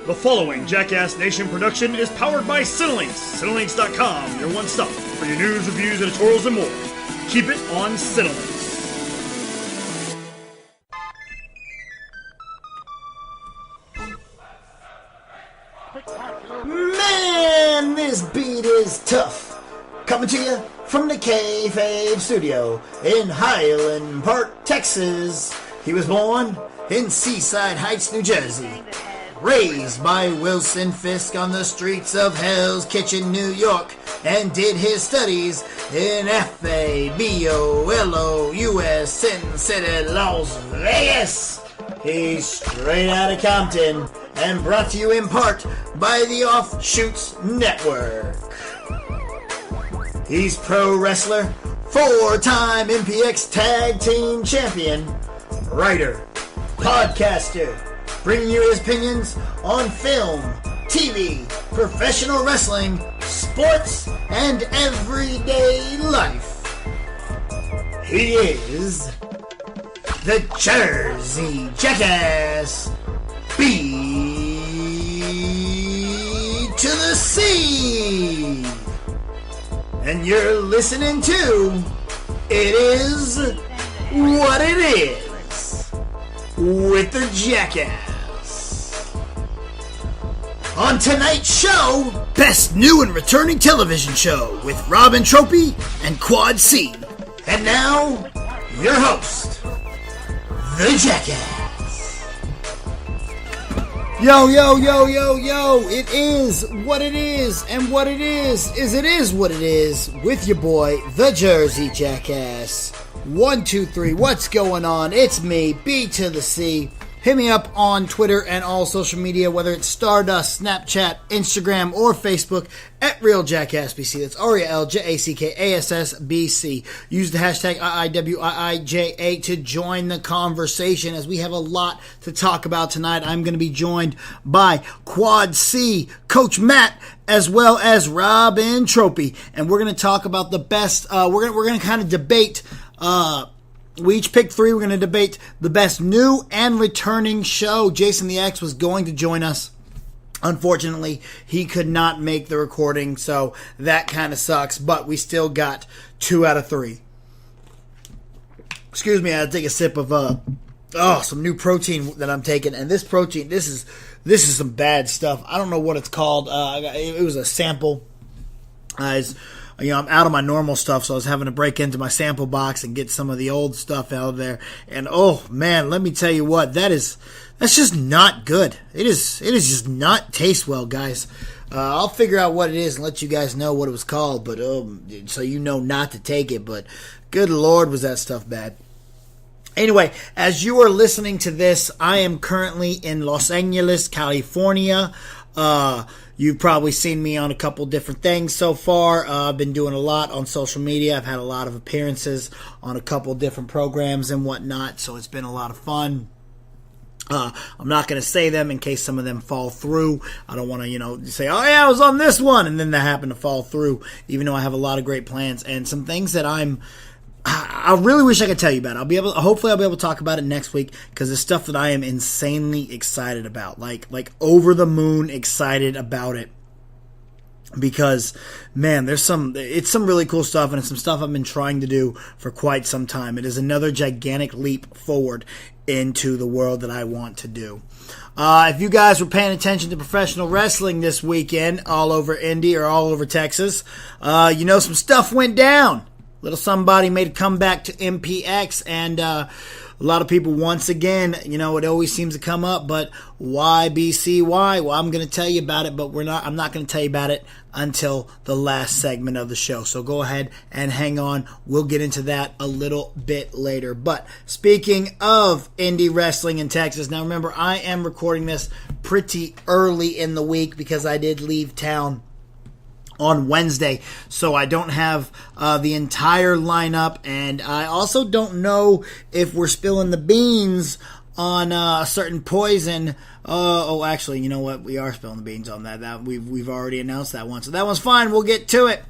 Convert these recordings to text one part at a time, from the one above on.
The following Jackass Nation production is powered by Cinelinx. Cinelinx.com, your one stop for your news, reviews, editorials, and more. Keep it on Cinelinx. Man, this beat is tough. Coming to you from the Kayfabe studio in Highland Park, Texas. He was born in Seaside Heights, New Jersey. Raised by Wilson Fisk on the streets of Hell's Kitchen, New York, and did his studies in FABOLOUS Sin City, Las Vegas. He's straight out of Compton and brought to you in part by the Offshoots Network. He's pro wrestler, four-time MPX Tag Team Champion, writer, podcaster, bringing you his opinions on film, TV, professional wrestling, sports, and everyday life. He is the Jersey Jackass, B to the C. And you're listening to It Is What It Is with the Jackass. On tonight's show, Best New and Returning Television Show with Robin Tropey and Quad C. And now, your host, the Jackass. Yo, yo, yo, yo, yo, it is what it is, and what it is it is what it is, with your boy, the Jersey Jackass. 1, 2, 3, what's going on? It's me, B to the C. Hit me up on Twitter and all social media, whether it's Stardust, Snapchat, Instagram, or Facebook, at RealJackassBC. That's RealJackassBC. Use the hashtag IiWiIJA to join the conversation, as we have a lot to talk about tonight. I'm going to be joined by Quad C, Coach Matt, as well as Robin Tropey, and we're going to talk about the best. We're going to kind of debate. We each picked 3. We're going to debate the best new and returning show. Jason the X was going to join us. Unfortunately, he could not make the recording, so that kind of sucks. But we still got 2 out of 3. Excuse me, I had to take a sip of some new protein that I'm taking. And this protein, this is some bad stuff. I don't know what it's called. It was a sample. I'm out of my normal stuff, so I was having to break into my sample box and get some of the old stuff out of there. And oh man, let me tell you what, that's just not good. It is just not taste well, guys. I'll figure out what it is and let you guys know what it was called, but so you know not to take it. But good Lord, was that stuff bad. Anyway, as you are listening to this, I am currently in Los Angeles, California. You've probably seen me on a couple different things so far. I've been doing a lot on social media. I've had a lot of appearances on a couple different programs and whatnot, so it's been a lot of fun. I'm not going to say them in case some of them fall through. I don't want to, say, oh yeah, I was on this one, and then that happened to fall through, even though I have a lot of great plans and some things that I really wish I could tell you about it. Hopefully I'll be able to talk about it next week, because it's stuff that I am insanely excited about. Like over the moon excited about it. Because, man, it's some really cool stuff, and it's some stuff I've been trying to do for quite some time. It is another gigantic leap forward into the world that I want to do. If you guys were paying attention to professional wrestling this weekend, all over Indy or all over Texas, some stuff went down. Little somebody made a comeback to MPX, and a lot of people, once again, it always seems to come up, but why BCY? Well, I'm going to tell you about it, but I'm not going to tell you about it until the last segment of the show. So go ahead and hang on. We'll get into that a little bit later. But speaking of indie wrestling in Texas, now remember, I am recording this pretty early in the week because I did leave town on Wednesday, so I don't have the entire lineup, and I also don't know if we're spilling the beans on a certain Poison Actually, you know what? We are spilling the beans on that. That we've already announced that one, so that one's fine. We'll get to it.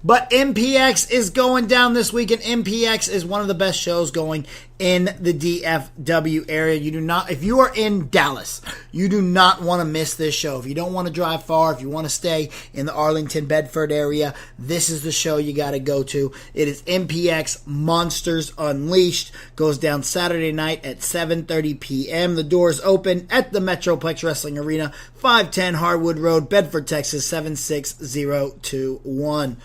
But MPX is going down this week, and MPX is one of the best shows going in the DFW area. You do not, if you are in Dallas, you do not want to miss this show. If you don't want to drive far, if you want to stay in the Arlington, Bedford area, this is the show you got to go to. It is MPX Monsters Unleashed. Goes down Saturday night at 7:30 p.m. The doors open at the Metroplex Wrestling Arena, 510 Harwood Road, Bedford, Texas, 76021.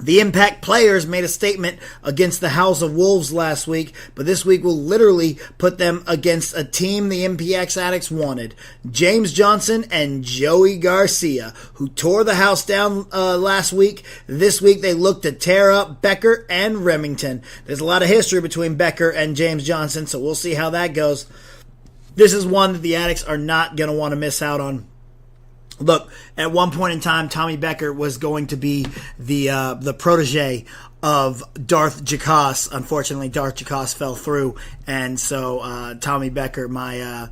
The Impact Players made a statement against the House of Wolves last week, but this week will literally put them against a team the MPX Addicts wanted. James Johnson and Joey Garcia, who tore the house down last week. This week they look to tear up Becker and Remington. There's a lot of history between Becker and James Johnson, so we'll see how that goes. This is one that the Addicts are not going to want to miss out on. Look, at one point in time, Tommy Becker was going to be the protege of Darth Jacos. Unfortunately, Darth Jacos fell through, and so Tommy Becker, my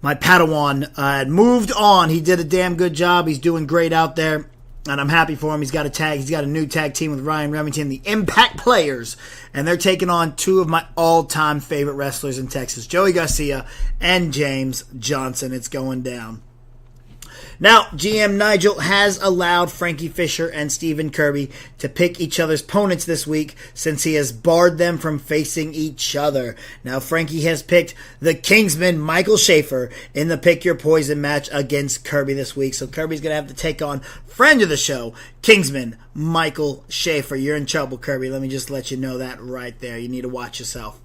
Padawan, moved on. He did a damn good job. He's doing great out there, and I'm happy for him. He's got a new tag team with Ryan Remington, the Impact Players, and they're taking on two of my all-time favorite wrestlers in Texas, Joey Garcia and James Johnson. It's going down. Now, GM Nigel has allowed Frankie Fisher and Stephen Kirby to pick each other's opponents this week since he has barred them from facing each other. Now, Frankie has picked the Kingsman Michael Schaefer in the Pick Your Poison match against Kirby this week. So Kirby's going to have to take on friend of the show, Kingsman Michael Schaefer. You're in trouble, Kirby. Let me just let you know that right there. You need to watch yourself.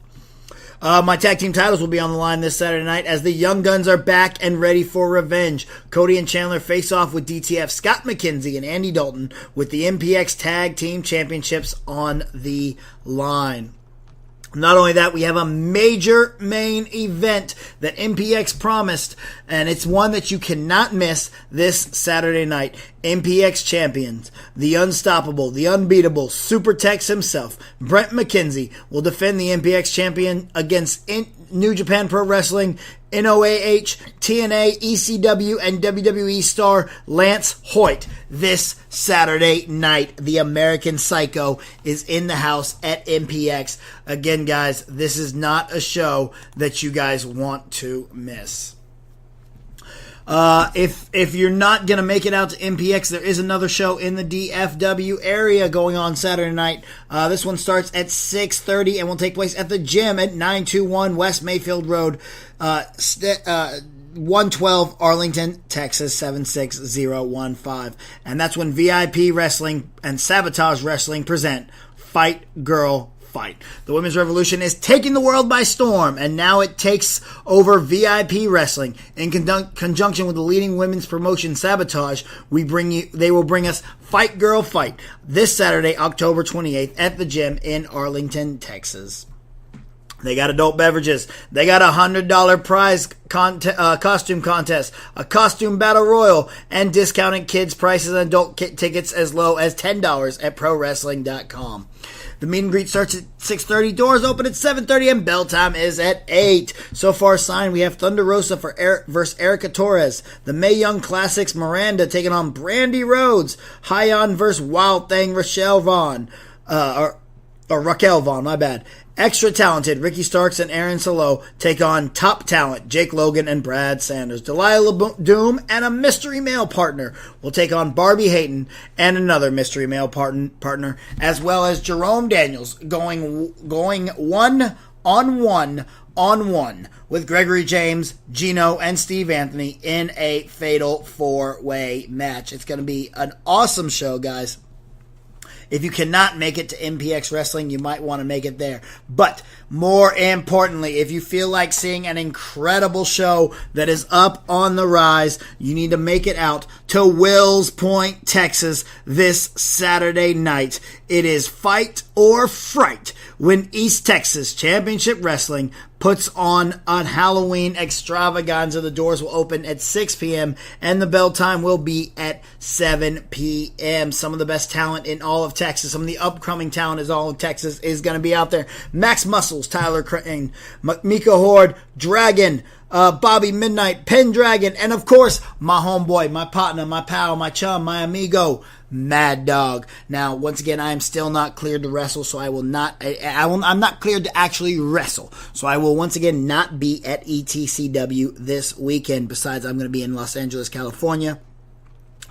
My tag team titles will be on the line this Saturday night as the Young Guns are back and ready for revenge. Cody and Chandler face off with DTF Scott McKenzie and Andy Dalton with the MPX Tag Team Championships on the line. Not only that, we have a major main event that MPX promised, and it's one that you cannot miss this Saturday night. MPX champions, the unstoppable, the unbeatable Super Tex himself, Brent McKenzie, will defend the MPX champion against New Japan Pro Wrestling, NOAH, TNA, ECW, and WWE star Lance Hoyt this Saturday night. The American Psycho is in the house at MPX. Again, guys, this is not a show that you guys want to miss. If you're not going to make it out to MPX, there is another show in the DFW area going on Saturday night. This one starts at 6:30 and will take place at the gym at 921 West Mayfield Road, 112 Arlington, Texas, 76015. And that's when VIP Wrestling and Sabotage Wrestling present Fight Girl Fight. The Women's Revolution is taking the world by storm, and now it takes over VIP Wrestling. In conjunction with the leading women's promotion Sabotage, they will bring us Fight Girl Fight this Saturday, October 28th at the gym in Arlington, Texas. They got adult beverages. They got a $100 prize costume contest, a costume battle royal, and discounted kids' prices and adult tickets as low as $10 at ProWrestling.com. The meet and greet starts at 6:30. Doors open at 7:30, and bell time is at 8. So far signed, we have Thunder Rosa versus Erica Torres. The Mae Young Classics Miranda taking on Brandy Rhodes. Hyon versus Wild Thing Raquel Vaughn, my bad. Extra talented Ricky Starks and Aaron Solo take on top talent Jake Logan and Brad Sanders. Delilah Doom and a mystery male partner will take on Barbie Hayton and another mystery male partner, as well as Jerome Daniels going one-on-one with Gregory James, Gino, and Steve Anthony in a fatal 4-way match. It's going to be an awesome show, guys. If you cannot make it to MPX Wrestling, you might want to make it there. But more importantly, if you feel like seeing an incredible show that is up on the rise, you need to make it out to Wills Point, Texas this Saturday night. It is Fight or Fright when East Texas Championship Wrestling puts on Halloween extravaganza. The doors will open at 6 p.m. and the bell time will be at 7 p.m. Some of the best talent in all of Texas, some of the upcoming talent in all of Texas is going to be out there. Max Muscles, Tyler Crane, Mika Horde, Dragon, Bobby Midnight, Pendragon, and of course, my homeboy, my partner, my pal, my chum, my amigo, Mad Dog. Now, once again, I am still not cleared to wrestle, so I will not. I'm not cleared to actually wrestle, so I will once again not be at ETCW this weekend. Besides, I'm going to be in Los Angeles, California.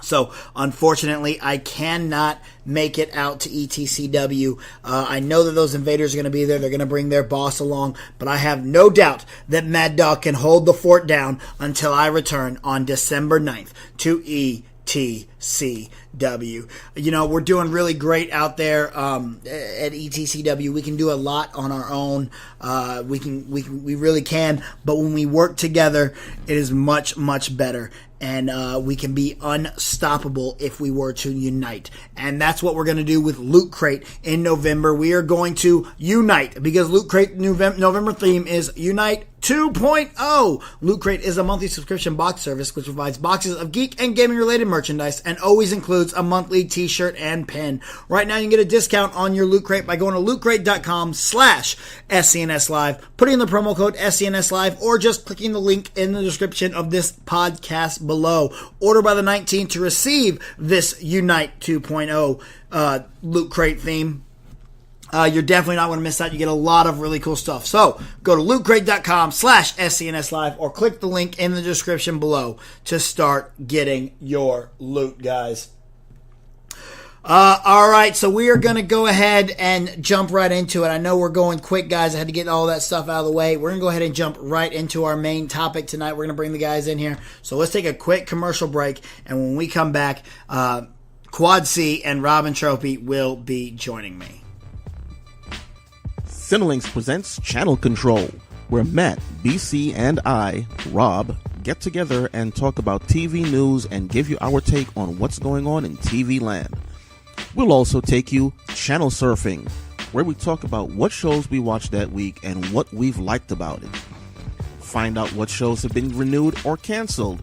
So, unfortunately, I cannot make it out to ETCW. I know that those invaders are going to be there. They're going to bring their boss along. But I have no doubt that Mad Dog can hold the fort down until I return on December 9th to ETCW. You know, we're doing really great out there at ETCW. We can do a lot on our own. We really can. But when we work together, it is much, much better. And we can be unstoppable if we were to unite. And that's what we're going to do with Loot Crate in November. We are going to unite because Loot Crate November theme is Unite 2.0. Loot Crate is a monthly subscription box service which provides boxes of geek and gaming related merchandise and always includes a monthly t-shirt and pin. Right now you can get a discount on your Loot Crate by going to lootcrate.com/SCNS Live, putting in the promo code SCNS Live, or just clicking the link in the description of this podcast below. Order by the 19th to receive this Unite 2.0 Loot Crate theme. You're definitely not going to miss out. You get a lot of really cool stuff. So go to lootcrate.com/SCNS Live or click the link in the description below to start getting your loot, guys. All right, so we are going to go ahead and jump right into it. I know we're going quick, guys. I had to get all that stuff out of the way. We're going to go ahead and jump right into our main topic tonight. We're going to bring the guys in here. So let's take a quick commercial break, and when we come back, Quad C and Robin Trophy will be joining me. Cinelinx presents Channel Control, where Matt, BC, and I, Rob, get together and talk about TV news and give you our take on what's going on in TV land. We'll also take you channel surfing, where we talk about what shows we watched that week and what we've liked about it. Find out what shows have been renewed or canceled,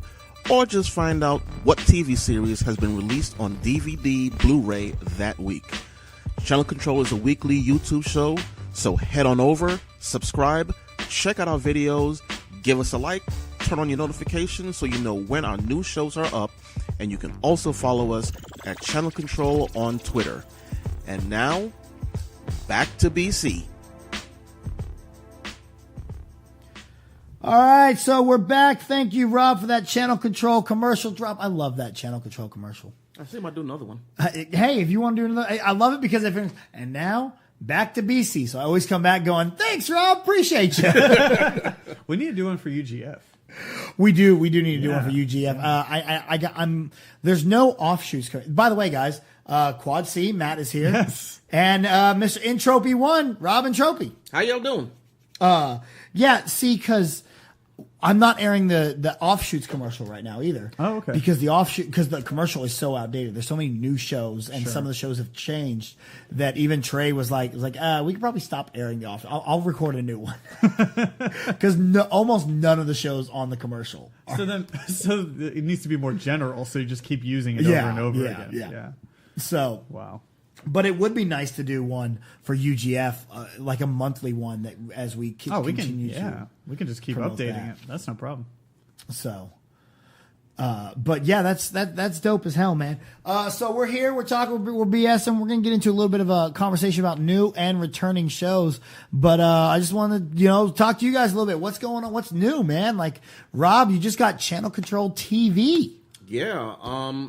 or just find out what TV series has been released on DVD, Blu-ray that week. Channel Control is a weekly YouTube show, so head on over, subscribe, check out our videos, give us a like, turn on your notifications so you know when our new shows are up, and you can also follow us at Channel Control on Twitter. And now, back to BC. All right, so we're back. Thank you, Rob, for that Channel Control commercial drop. I love that Channel Control commercial. I think I might do another one. Hey, if you want to do another, I love it because and now back to BC. So I always come back going, thanks, Rob, appreciate you. We need to do one for UGF. We do need to do one for UGF. There's no offshoots. By the way, guys, Quad C, Matt is here. Yes. And Mr. Entropy 1, Robin Trophy. How y'all doing? Yeah, see, because I'm not airing the offshoots commercial right now either. Oh, okay. Because the commercial is so outdated. There's so many new shows, and some of the shows have changed that even Trey was like, we could probably stop airing the offshoots. I'll record a new one because almost none of the shows on the commercial. So it needs to be more general. So you just keep using it over and over again. Yeah. So wow. But it would be nice to do one for UGF, like a monthly one that as we continue to. We can just keep updating it. That's no problem. So, but yeah, that's dope as hell, man. So we're here, we're talking, we're BSing. We're gonna get into a little bit of a conversation about new and returning shows. But I just want to talk to you guys a little bit. What's going on? What's new, man? Like Rob, you just got Channel Control TV. Yeah,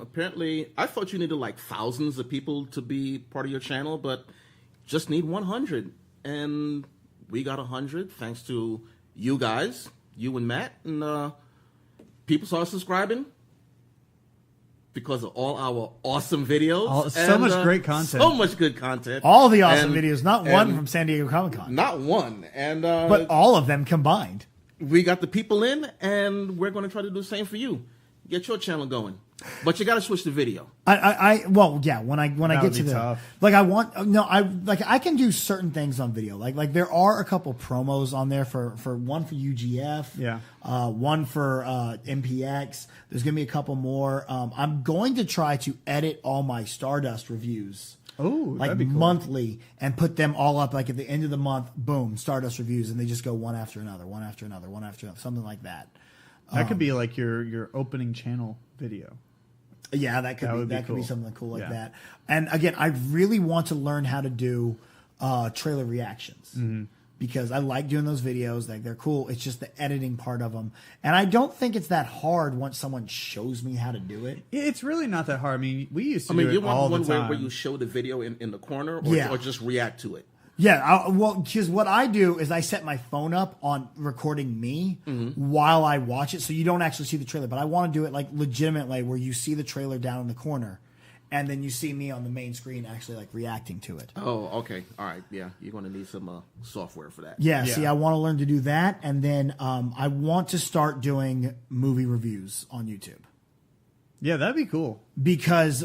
apparently I thought you needed like thousands of people to be part of your channel, but just need 100. And we got 100 thanks to you guys, you and Matt, and people started subscribing because of all our awesome videos. So much great content. So much good content. All the awesome videos, not one from San Diego Comic-Con. Not one. And but all of them combined. We got the people in, and we're going to try to do the same for you. get your channel going. But you got to switch to video. Well, yeah. When I get to the tough. I can do certain things on video. Like there are a couple promos on there for one for UGF. Yeah. One for MPX. There's gonna be a couple more. I'm going to try to edit all my Stardust reviews. Oh, like that'd be cool. monthly, and put them all up. Like at the end of the month, boom, Stardust reviews, and they just go one after another, something like that. That could be like your opening channel video. Yeah, that could be cool. something cool like that. And again, I really want to learn how to do trailer reactions because I like doing those videos. Like they're cool. It's just the editing part of them, and I don't think it's that hard once someone shows me how to do it. It's really not that hard. I mean, we used to do it all the time. You want one where you show the video in the corner, or just react to it? Yeah, because what I do is I set my phone up on recording me while I watch it, so you don't actually see the trailer. But I want to do it like legitimately, where you see the trailer down in the corner, and then you see me on the main screen actually like reacting to it. Oh, okay, all right, yeah, you're going to need some software for that. Yeah, see, I want to learn to do that, and then I want to start doing movie reviews on YouTube. Yeah, that'd be cool. Because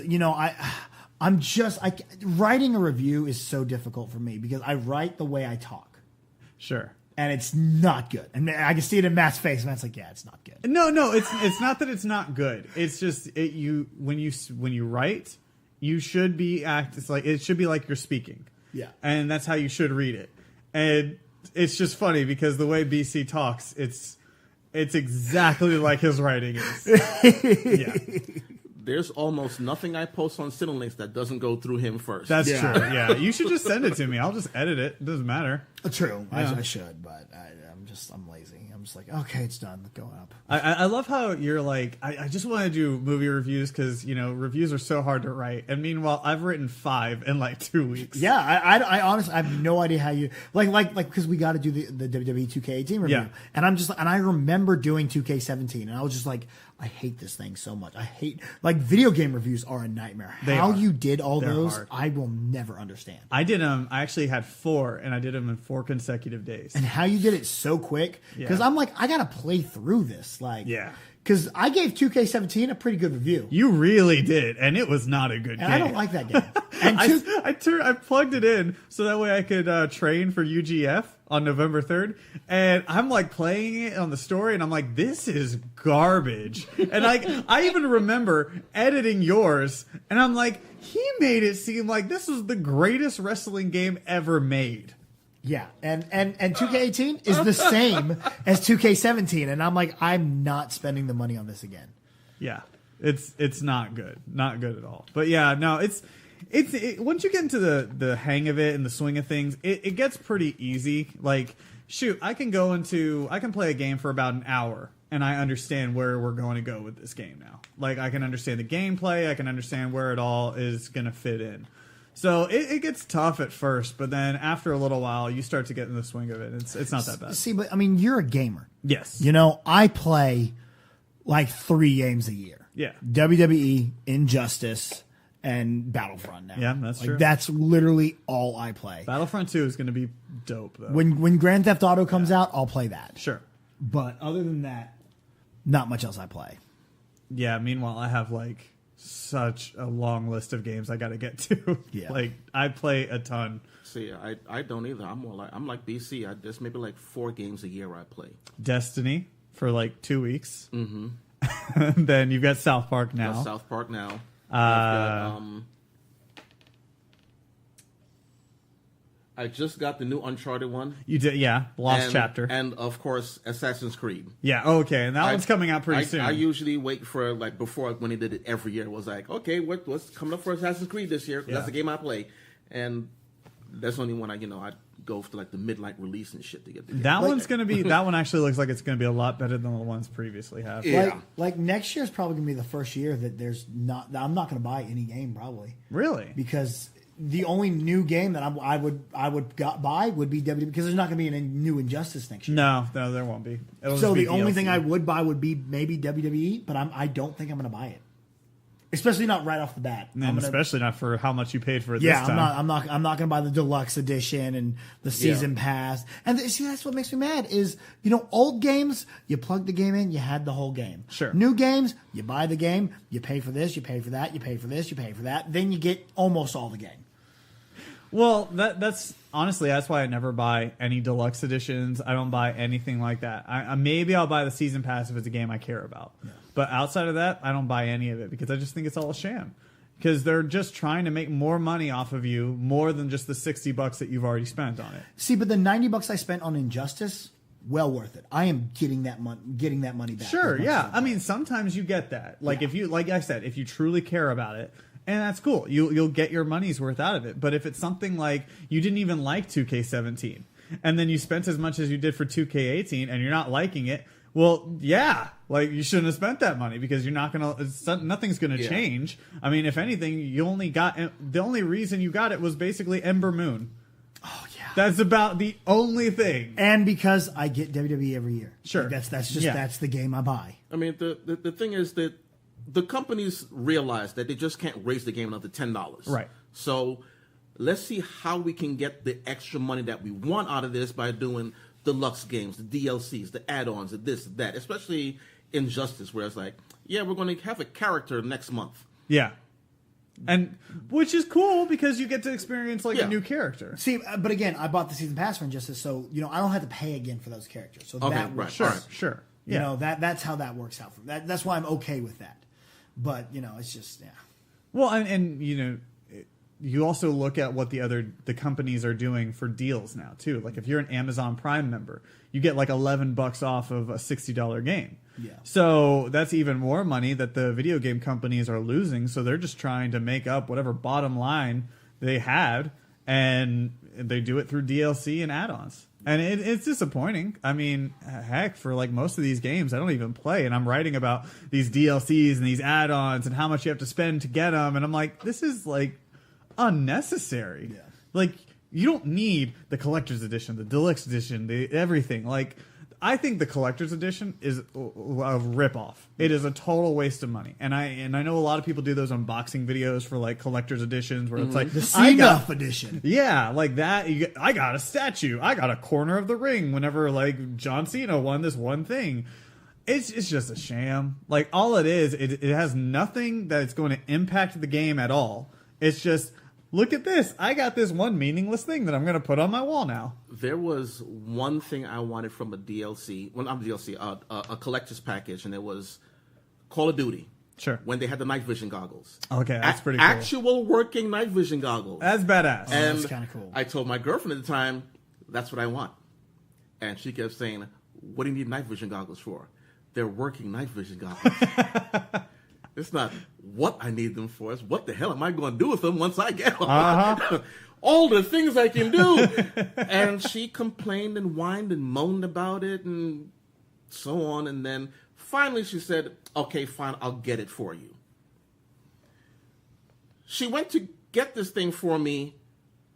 writing a review is so difficult for me because I write the way I talk. Sure. And it's not good. And I can see it in Matt's face. Matt's like, yeah, it's not good. No, it's not that it's not good. It's just when you write, you should be it should be like you're speaking. Yeah. And that's how you should read it. And it's just funny because the way BC talks, it's exactly like his writing is. Yeah. There's almost nothing I post on Cinelinks that doesn't go through him first. That's true. Yeah, you should just send it to me. I'll just edit it. It doesn't matter. True. Yeah. I should, but I'm lazy. I'm just like, okay, it's done. Go up. I love how you're like, I just want to do movie reviews because, reviews are so hard to write. And meanwhile, I've written 5 in like 2 weeks. Yeah, I honestly, I have no idea how you, like because we got to do the WWE 2K18 review. Yeah. And I remember doing 2K17 and I was just like, I hate this thing so much. Video game reviews are a nightmare. How you did all those, hard. I will never understand. I did them. I actually had 4, and I did them in 4 consecutive days. And how you did it so quick? Because I'm like, I gotta play through this. Because I gave 2K17 a pretty good review. You really did, and it was not a good game. I don't like that game. And I plugged it in so that way I could train for UGF on November 3rd, and I'm like playing it on the story, and I'm like, this is garbage. And I even remember editing yours, and I'm like, he made it seem like this was the greatest wrestling game ever made. Yeah, and 2K18 is the same as 2K17, and I'm like, I'm not spending the money on this again. Yeah, it's not good, not good at all. But yeah, no, it's once you get into the hang of it and the swing of things, it gets pretty easy. Like, shoot, I can play a game for about an hour, and I understand where we're going to go with this game now. Like, I can understand the gameplay, I can understand where it all is going to fit in. So it gets tough at first, but then after a little while, you start to get in the swing of it. It's not that bad. See, but I mean, you're a gamer. Yes. I play like 3 games a year. Yeah. WWE, Injustice, and Battlefront now. Yeah, that's true. That's literally all I play. Battlefront 2 is going to be dope, though. When Grand Theft Auto comes out, I'll play that. Sure. But other than that, not much else I play. Yeah, meanwhile, I have like such a long list of games I got to get to. Yeah. Like, I play a ton. See, I don't either. I'm like BC. There's maybe like 4 games a year I play. Destiny for like 2 weeks. Mm-hmm. Then you've got South Park now. South Park now. I just got the new Uncharted one. You did, yeah. Lost Chapter. And, of course, Assassin's Creed. Yeah, okay. And that one's coming out pretty soon. I usually wait for, before, when he did it every year, it was like, okay, what's coming up for Assassin's Creed this year? That's the game I play. And that's only when I go for, the midnight release and shit to get the game. That one's going to be, that one actually looks like it's going to be a lot better than the ones previously have. Yeah. Next year's probably going to be the first year that I'm not going to buy any game, probably. Really? Because the only new game that I would buy would be WWE, because there's not going to be any new Injustice next year. No, there won't be. So the only thing I would buy would be maybe WWE, but I don't think I'm going to buy it. Especially not right off the bat. And especially not for how much you paid for it yeah, this time. I'm not going to buy the deluxe edition and the season pass. And see, that's what makes me mad is, old games, you plug the game in, you had the whole game. Sure. New games, you buy the game, you pay for this, you pay for that, you pay for this, you pay for that. Then you get almost all the game. Well, that's honestly, that's why I never buy any deluxe editions. I don't buy anything like that. Maybe I'll buy the season pass if it's a game I care about. Yeah. But outside of that, I don't buy any of it because I just think it's all a sham. Because they're just trying to make more money off of you, more than just the $60 that you've already spent on it. See, but the $90 I spent on Injustice, well worth it. I am getting that money back. Sure, yeah. I mean, sometimes you get that. Like if you, like I said, if you truly care about it, and that's cool, you'll get your money's worth out of it. But if it's something like you didn't even like 2K17, and then you spent as much as you did for 2K18, and you're not liking it. Well, yeah, like you shouldn't have spent that money because you're not nothing's gonna change. I mean, if anything, the only reason you got it was basically Ember Moon. Oh yeah, that's about the only thing. And because I get WWE every year, sure, like that's the game I buy. I mean, the thing is that the companies realize that they just can't raise the game another $10. Right. So let's see how we can get the extra money that we want out of this by doing deluxe games, the DLCs, the add-ons, the this, that, especially Injustice, where it's like, yeah, we're going to have a character next month. Yeah. And which is cool because you get to experience a new character. See, but again, I bought the season pass for Injustice, so I don't have to pay again for those characters. So that works. Sure. Yeah. That's how that works out for me. That's why I'm okay with that. But it's just Well, and you also look at what the companies are doing for deals now too. Like if you're an Amazon Prime member, you get like $11 off of a $60 game. Yeah. So that's even more money that the video game companies are losing. So they're just trying to make up whatever bottom line they had, and they do it through DLC and add-ons. And it's disappointing. I mean, heck, for like most of these games, I don't even play, and I'm writing about these DLCs and these add-ons and how much you have to spend to get them, and I'm like, this is like unnecessary. Yeah. Like, you don't need the collector's edition, the deluxe edition, everything. Like, I think the collector's edition is a ripoff. It is a total waste of money. And I know a lot of people do those unboxing videos for like collector's editions where it's like the Seaguff edition. Yeah, like that. I got a statue. I got a corner of the ring whenever like John Cena won this one thing. It's just a sham. Like all it is, it has nothing that's going to impact the game at all. It's just, look at this. I got this one meaningless thing that I'm going to put on my wall now. There was one thing I wanted from a DLC. Well, not a DLC, a collector's package, and it was Call of Duty. Sure. When they had the night vision goggles. Okay, that's pretty cool. Actual working night vision goggles. That's badass. And that's kind of cool. I told my girlfriend at the time, that's what I want. And she kept saying, what do you need night vision goggles for? They're working night vision goggles. It's not what I need them for. It's what the hell am I going to do with them once I get them? Uh-huh. All the things I can do. And she complained and whined and moaned about it and so on. And then finally she said, okay, fine, I'll get it for you. She went to get this thing for me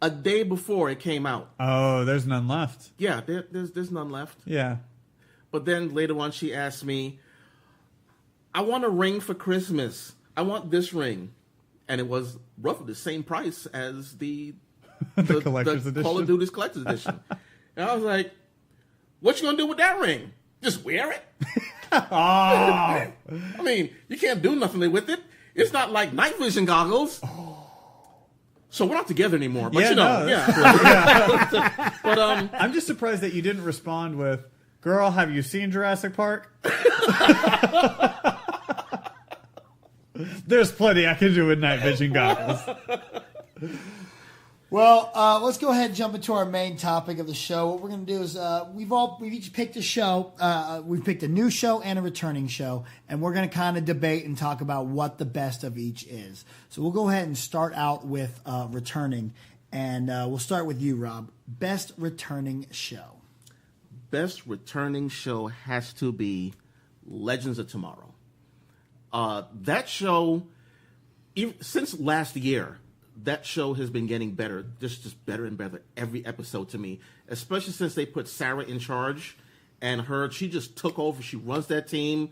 a day before it came out. Oh, there's none left. Yeah, there's none left. Yeah. But then later on she asked me, I want a ring for Christmas. I want this ring. And it was roughly the same price as the collector's edition. Call of Duty's collector's edition. And I was like, what you going to do with that ring? Just wear it? Oh. I mean, you can't do nothing with it. It's not like night vision goggles. So we're not together anymore. But yeah. But I'm just surprised that you didn't respond with, girl, have you seen Jurassic Park? There's plenty I can do with night vision goggles. Well, let's go ahead and jump into our main topic of the show. What we're going to do is we've each picked a show. We've picked a new show and a returning show, and we're going to kind of debate and talk about what the best of each is. So we'll go ahead and start out with returning, and we'll start with you, Rob. Best returning show. Best returning show has to be Legends of Tomorrow. That show, since last year, that show has been getting better, just better and better every episode to me, especially since they put Sarah in charge, and she just took over. She runs that team.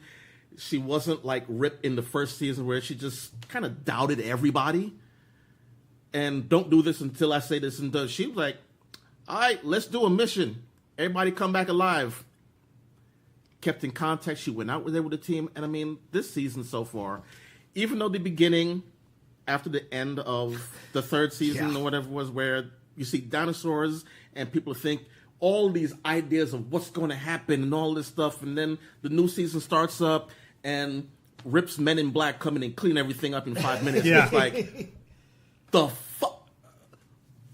she wasn't like Rip in the first season where she just kind of doubted everybody. And don't do this until I say this and does. She was like, all right, let's do a mission. Everybody come back alive. Kept in contact. She went out there with the team. And I mean, this season so far, even though the beginning, after the end of the third season or whatever it was, where you see dinosaurs and people think all these ideas of what's going to happen and all this stuff. And then the new season starts up and Rip's Men in Black come in and clean everything up in 5 minutes. Yeah. It's like, the fuck?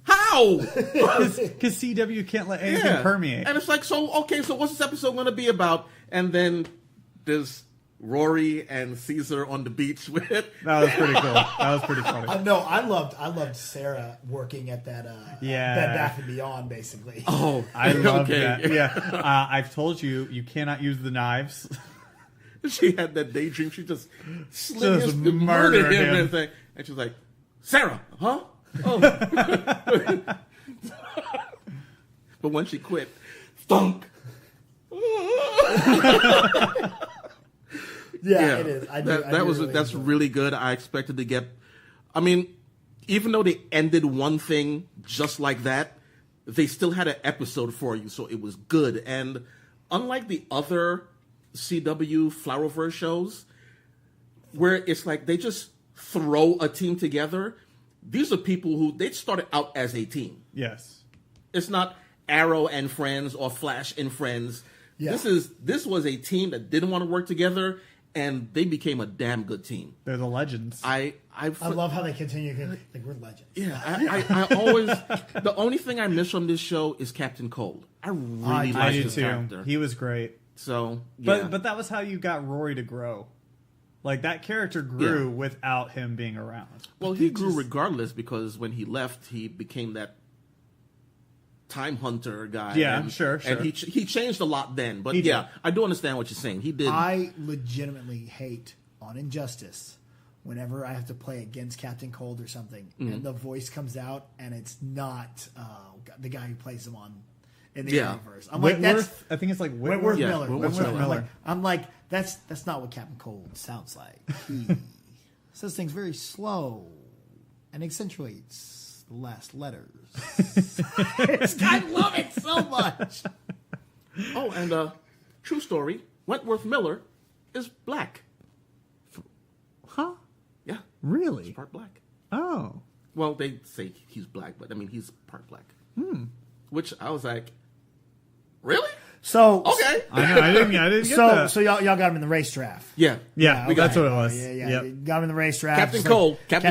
How? Because CW can't let anything permeate. And it's like, so what's this episode going to be about? And then there's Rory and Caesar on the beach with it. That was pretty cool. That was pretty funny. No, I loved Sarah working at that Bed Bath & Beyond, basically. Oh, I love that. Yeah. I've told you, you cannot use the knives. She had that daydream. She just slit him, murdered him and everything. And she was like, Sarah, huh? Oh. But when she quit, thunk. Yeah, it is. That's really good. I expected to get. I mean, even though they ended one thing just like that, they still had an episode for you, so it was good. And unlike the other CW Flowerverse shows, where it's like they just throw a team together, these are people who they started out as a team. Yes, it's not Arrow and friends or Flash and friends. Yeah. This was a team that didn't want to work together, and they became a damn good team. They're the legends. I love how they continue. Like, we're legends. Yeah, I always. The only thing I miss from this show is Captain Cold. I really like his character. He was great. So, yeah. But that was how you got Rory to grow. Like, that character grew without him being around. Well, he grew regardless, because when he left, he became that time hunter guy. Yeah, and, sure. And he changed a lot then. But I do understand what you're saying. He did. I legitimately hate on Injustice whenever I have to play against Captain Cold or something, and the voice comes out, and it's not the guy who plays him on in the universe. I'm Whitworth? I think it's like Whitworth. Miller. Whitworth Miller. I'm like, that's not what Captain Cold sounds like. He says things very slow and accentuates the last letters. I love it so much. Oh, and true story, Wentworth Miller is black. Huh? Yeah. Really? He's part black. Oh. Well, they say he's black, but I mean, he's part black. Which I was like, really? So okay. I didn't get that. So y'all got him in the race draft. Yeah. That's what it was. Yeah. Yep. You got him in the race draft. Captain Cold. You got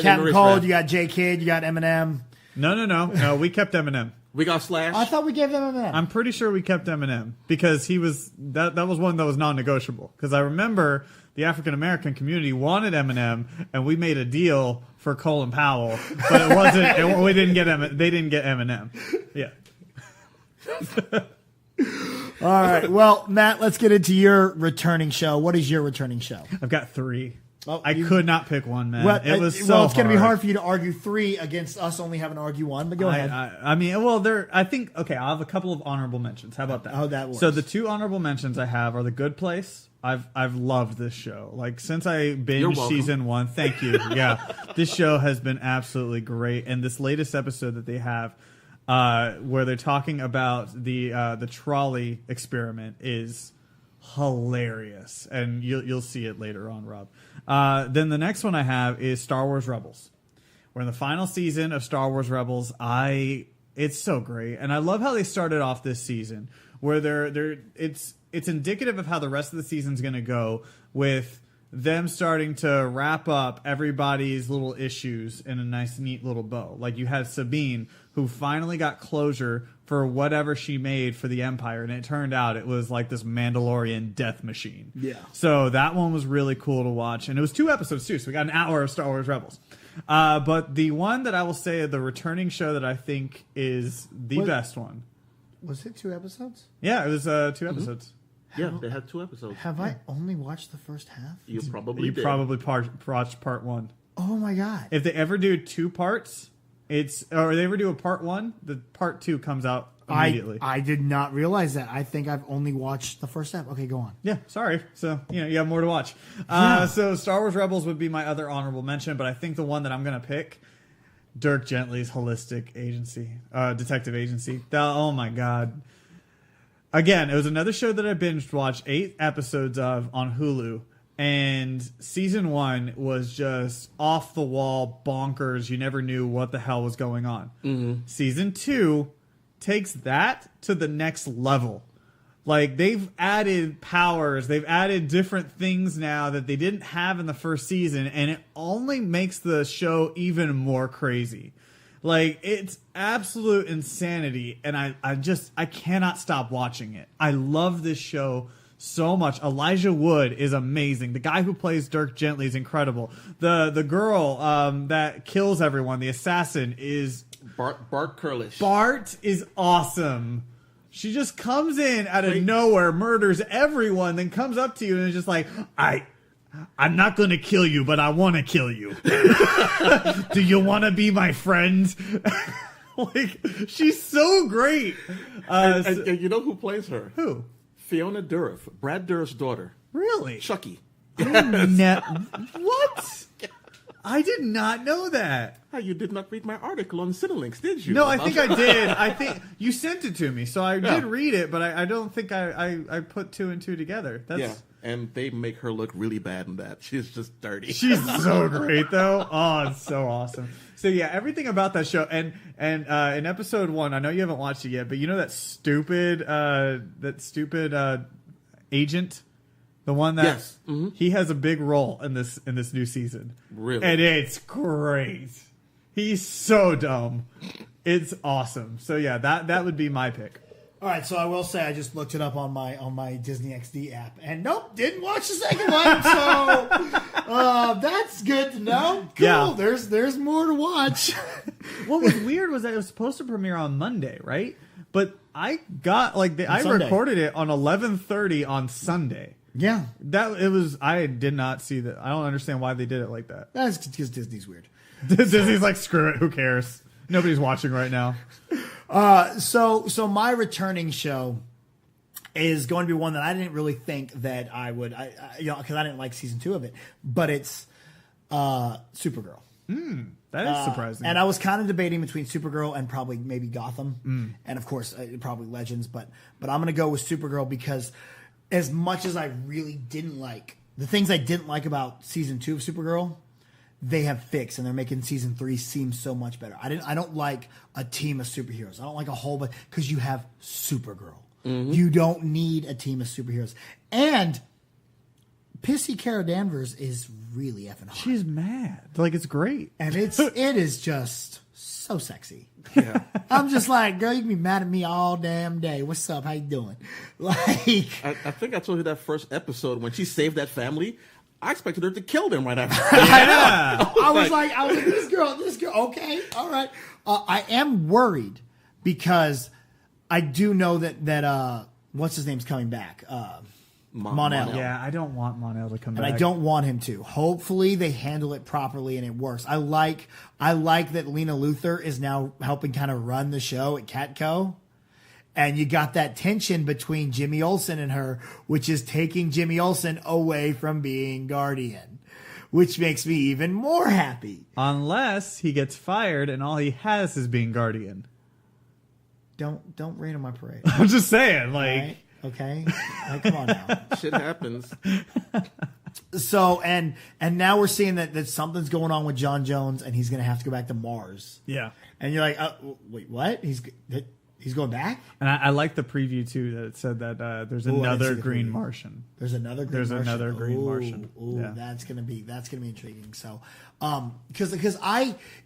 Captain Cold. You got J Kidd. You got Eminem. No. We kept Eminem. We got Slash. I thought we gave them Eminem. I'm pretty sure we kept Eminem because he was that was one that was non-negotiable. Because I remember the African American community wanted Eminem, and we made a deal for Colin Powell, but it wasn't. We didn't get They didn't get Eminem. Yeah. All right. Well, Matt, let's get into your returning show. What is your returning show? I've got 3. I could not pick one, man. Well, it was it's going to be hard for you to argue 3 against us only having to argue 1. But go ahead. I mean, well, I think okay. I'll have a couple of honorable mentions. How about that? How that works. So the 2 honorable mentions I have are The Good Place. I've loved this show. Like, since I binged season 1. Thank you. Yeah, this show has been absolutely great. And this latest episode that they have, where they're talking about the trolley experiment, is hilarious, and you'll see it later on, Rob. Then the next one I have is Star Wars Rebels. We're in the final season of Star Wars Rebels. It's so great, and I love how they started off this season, where it's indicative of how the rest of the season's going to go, with them starting to wrap up everybody's little issues in a nice, neat little bow. Like, you had Sabine, who finally got closure for whatever she made for the Empire, and it turned out it was like this Mandalorian death machine. Yeah. So that one was really cool to watch, and it was 2 episodes too, so we got an hour of Star Wars Rebels. But the one that I will say, the returning show that I think is the best one. Was it 2 episodes? Yeah, it was 2 episodes. Yeah, they had 2 episodes. Have I only watched the first half? You probably watched part 1. Oh my god! If they ever do 2 parts, or they ever do a part 1, the part 2 comes out immediately. I did not realize that. I think I've only watched the first step. Okay, go on. Yeah, sorry. So, you have more to watch. So Star Wars Rebels would be my other honorable mention, but I think the one that I'm going to pick, Dirk Gently's Holistic Detective Agency. Oh my God. Again, it was another show that I binge watched 8 episodes of on Hulu. And season 1 was just off the wall, bonkers. You never knew what the hell was going on. Mm-hmm. Season 2 takes that to the next level. Like, they've added powers, they've added different things now that they didn't have in the first season, and it only makes the show even more crazy. Like, it's absolute insanity, and I cannot stop watching it. I love this show so much. Elijah Wood is amazing. The guy who plays Dirk Gently is incredible. The girl that kills everyone, the assassin, is Bart Curlish. Bart is awesome. She just comes in out of nowhere, murders everyone, then comes up to you and is just like, I'm not going to kill you, but I want to kill you. Do you want to be my friend? Like, she's so great. And you know who plays her? Who? Fiona Dourif, Brad Dourif's daughter. Really? Chucky. What? I did not know that. You did not read my article on Cinelinx, did you? No, I think I did. I think you sent it to me, so I did read it, but I don't think I put 2 and 2 together. Yeah, and they make her look really bad in that. She's just dirty. She's so great, though. Oh, it's so awesome. So yeah, everything about that show, and in episode 1, I know you haven't watched it yet, but you know that stupid agent. The one that he has a big role in this new season. Really? And it's great. He's so dumb. It's awesome. So yeah, that would be my pick. All right, so I will say I just looked it up on my Disney XD app, and nope, didn't watch the second one. So that's good to know. Cool. Yeah. There's more to watch. What was weird was that it was supposed to premiere on Monday, right? But I got I recorded it on 11:30 on Sunday. Yeah, I did not see that. I don't understand why they did it like that. That's because Disney's weird. Disney's like, screw it, who cares? Nobody's watching right now. So my returning show is going to be one that I didn't really think that I would, because I didn't like season 2 of it, but it's Supergirl. That is surprising. And I was kind of debating between Supergirl and probably maybe Gotham, and of course probably Legends, but I'm going to go with Supergirl because as much as I really didn't like the things I didn't like about season 2 of Supergirl, they have fixed, and they're making season 3 seem so much better. I don't like a team of superheroes. I don't like a whole bunch because you have Supergirl. Mm-hmm. You don't need a team of superheroes. And Pissy Kara Danvers is really effing hot. She's mad. Like, it's great. And it is just so sexy. Yeah. I'm just like, girl, you can be mad at me all damn day. What's up? How you doing? Like, I think I told you that first episode when she saved that family. I expected her to kill them right after. Yeah. I was like, this girl, okay, all right. I am worried because I do know that what's his name's coming back? Mon-El. Yeah, I don't want Mon-El to come back. And I don't want him to. Hopefully they handle it properly and it works. I like that Lena Luthor is now helping kind of run the show at Catco. And you got that tension between Jimmy Olsen and her, which is taking Jimmy Olsen away from being Guardian, which makes me even more happy. Unless he gets fired and all he has is being Guardian. Don't rain on my parade. I'm just saying, like... Right? Okay? Come on now. Shit happens. So, and now we're seeing that something's going on with John Jones, and he's going to have to go back to Mars. Yeah. And you're like, wait, what? He's going back? And I like the preview, too, that it said that there's another Green Martian. There's another Green Martian. There's another Green Martian. Ooh, yeah. That's gonna be intriguing. So, because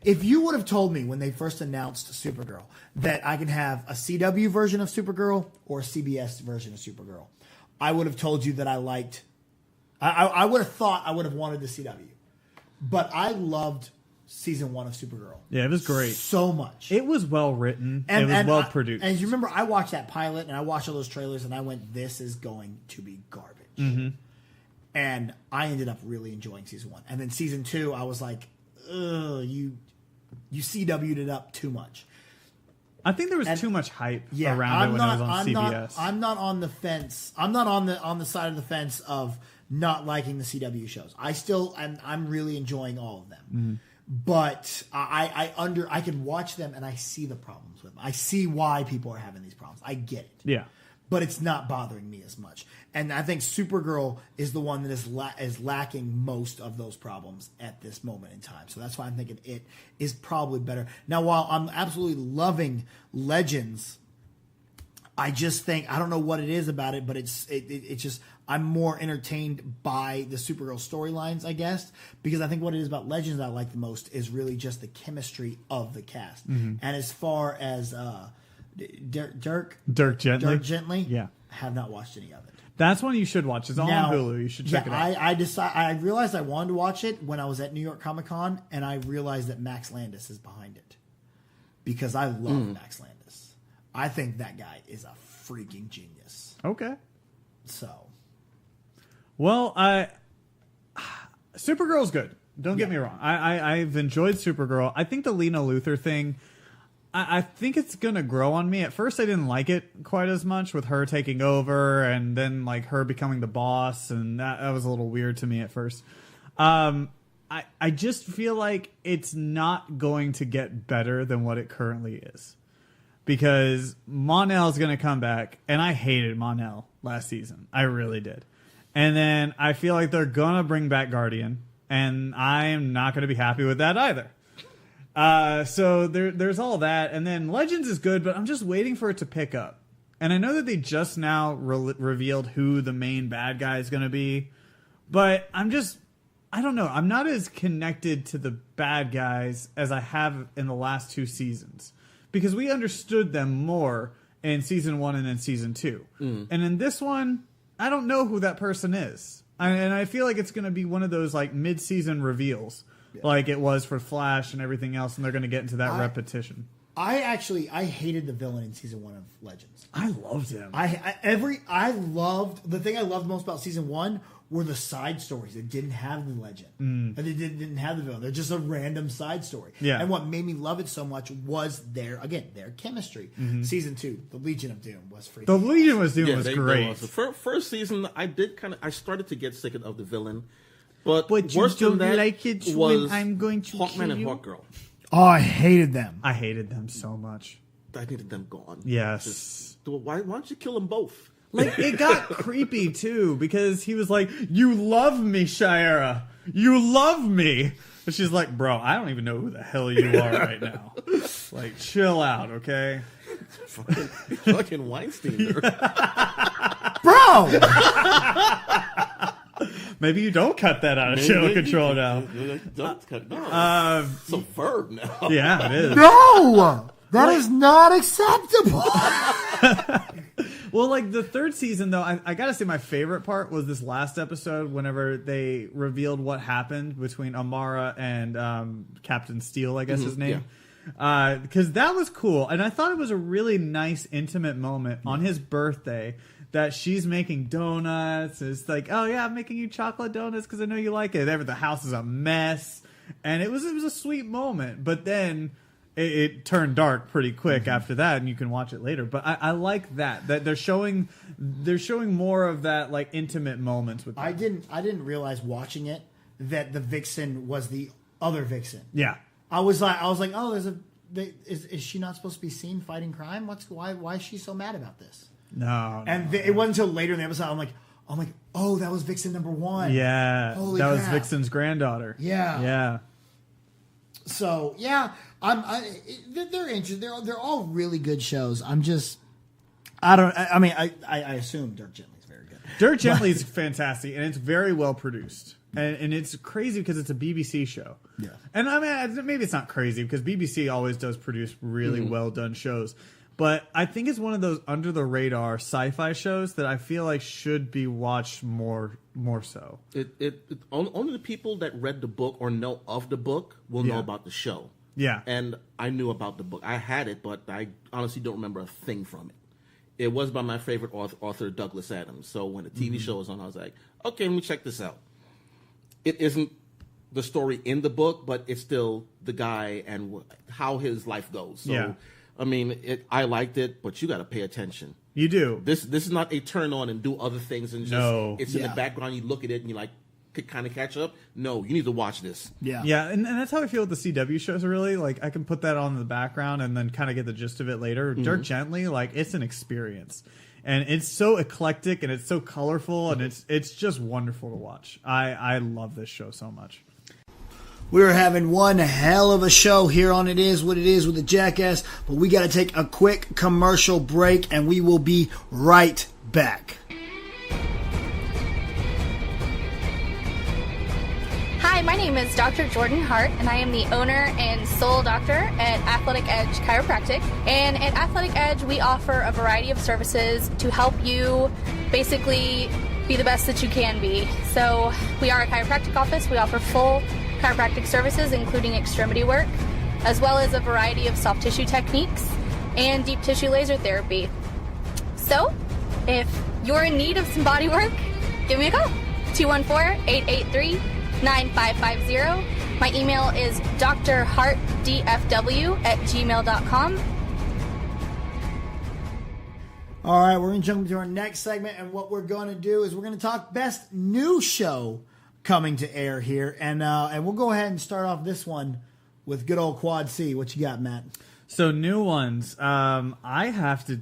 if you would have told me when they first announced Supergirl that I can have a CW version of Supergirl or a CBS version of Supergirl, I would have told you that I liked. I would have thought I would have wanted the CW, but I loved season 1 of Supergirl. Yeah, it was great. So much. It was well written. And it was well produced. And you remember, I watched that pilot and I watched all those trailers and I went, this is going to be garbage. Mm-hmm. And I ended up really enjoying season 1. And then season 2, I was like, ugh, you CW'd it up too much. I think there was too much hype around it when it was on CBS. I'm not on the fence. I'm not on the side of the fence of not liking the CW shows. I'm really enjoying all of them. Mm-hmm. But I can watch them and I see the problems with them. I see why people are having these problems. I get it. Yeah. But it's not bothering me as much. And I think Supergirl is the one that is lacking most of those problems at this moment in time. So that's why I'm thinking it is probably better. Now, while I'm absolutely loving Legends, I just think, I don't know what it is about it, but it's just, I'm more entertained by the Supergirl storylines, I guess, because I think what it is about Legends that I like the most is really just the chemistry of the cast. Mm-hmm. And as far as Dirk Gently, yeah, have not watched any of it. That's one you should watch. It's on Hulu. You should check it out. I realized I wanted to watch it when I was at New York Comic Con, and I realized that Max Landis is behind it because I love Max Landis. I think that guy is a freaking genius. Okay. So, well, Supergirl's good. Don't get me wrong. I've enjoyed Supergirl. I think the Lena Luthor thing, I think it's going to grow on me. At first, I didn't like it quite as much with her taking over and then like her becoming the boss. And that was a little weird to me at first. I just feel like it's not going to get better than what it currently is. Because Mon-El's going to come back. And I hated Mon-El last season. I really did. And then I feel like they're going to bring back Guardian. And I am not going to be happy with that either. So there's all that, and then Legends is good, but I'm just waiting for it to pick up. And I know that they just now revealed who the main bad guy is going to be, but I don't know. I'm not as connected to the bad guys as I have in the last two seasons because we understood them more in season 1 and then season 2. And in this one, I don't know who that person is, and I feel like it's going to be one of those like mid-season reveals. Like it was for Flash and everything else, and they're going to get into that repetition. I hated the villain in season 1 of Legends. I loved him. The thing I loved most about season 1 were the side stories that didn't have the legend. And they didn't have the villain. They're just a random side story. Yeah. And what made me love it so much was their chemistry. Season 2, the Legion of Doom was freaking The Legion was Doom was great. First season, I started to get sick of the villain. But you worse don't than that like it was when I'm going to Hawkman kill and you? Hawkgirl. Oh, I hated them. I hated them so much. I needed them gone. Yes. Why don't you kill them both? Like, it got creepy, too, because he was like, you love me, Shiera. You love me. And she's like, bro, I don't even know who the hell you are right now. Like, chill out, okay? fucking Weinstein. Bro! Maybe you don't cut that out of show control now. Don't cut no. It's a verb now. Yeah, it is. No! That is not acceptable! Well, like the third season, though, I gotta say my favorite part was this last episode whenever they revealed what happened between Amara and Captain Steel, I guess his name. Because that was cool. And I thought it was a really nice, intimate moment on his birthday that she's making donuts. It's like, oh, yeah, I'm making you chocolate donuts because I know you like it. The house is a mess. And it was a sweet moment. But then it turned dark pretty quick after that, and you can watch it later. But I like that they're showing more of that like intimate moments with them. I didn't realize watching it that the Vixen was the other Vixen. Yeah. I was like, oh, is she not supposed to be seen fighting crime? Why is she so mad about this? No. It wasn't until later in the episode I'm like, oh, that was Vixen number 1. Yeah. Holy that crap. was Vixen's granddaughter. Yeah. Yeah. So they're interesting. They're all really good shows. I assume Dirk Gently's very good. Dirk Gently's fantastic, and it's very well produced. And it's crazy because it's a BBC show. Yeah. And I mean, maybe it's not crazy because BBC always does produce really well done shows. But I think it's one of those under the radar sci-fi shows that I feel like should be watched more so. Only the people that read the book or know of the book will know about the show. Yeah. And I knew about the book. I had it, but I honestly don't remember a thing from it. It was by my favorite author, Douglas Adams. So when the TV show was on, I was like, okay, let me check this out. It isn't the story in the book, but it's still the guy and how his life goes. So I mean, I liked it, but you got to pay attention. You do. This is not a turn on and do other things and just it's in the background. You look at it and you like could kind of catch up. No, you need to watch this. Yeah, and that's how I feel with the CW shows. Really, like I can put that on in the background and then kind of get the gist of it later. Dirt Gently, like it's an experience, and it's so eclectic and it's so colorful and it's just wonderful to watch. I love this show so much. We're having one hell of a show here on It Is What It Is with the Jackass, but we got to take a quick commercial break, and we will be right back. Hi, my name is Dr. Jordan Hart, and I am the owner and sole doctor at Athletic Edge Chiropractic. And at Athletic Edge, we offer a variety of services to help you basically be the best that you can be. So we are a chiropractic office. We offer full chiropractic services, including extremity work, as well as a variety of soft tissue techniques and deep tissue laser therapy. So if you're in need of some body work, give me a call, 214-883-9550. My email is drhartdfw@gmail.com. All right, we're going to jump into our next segment, and what we're going to do is we're going to talk best new show coming to air here, and we'll go ahead and start off this one with good old Quad C. What you got, Matt? So new ones, I have to.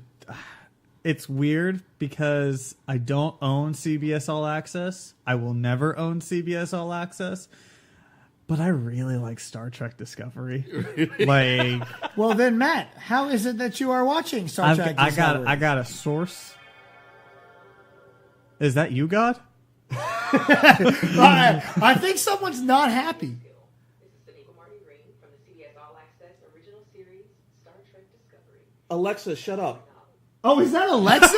It's weird because I don't own CBS All Access. I will never own CBS All Access. But I really like Star Trek Discovery. Like, well, then, Matt, how is it that you are watching Star Trek Discovery? I got a source. Is that you, God? I think someone's not happy. Alexa, shut up. Oh, is that Alexa?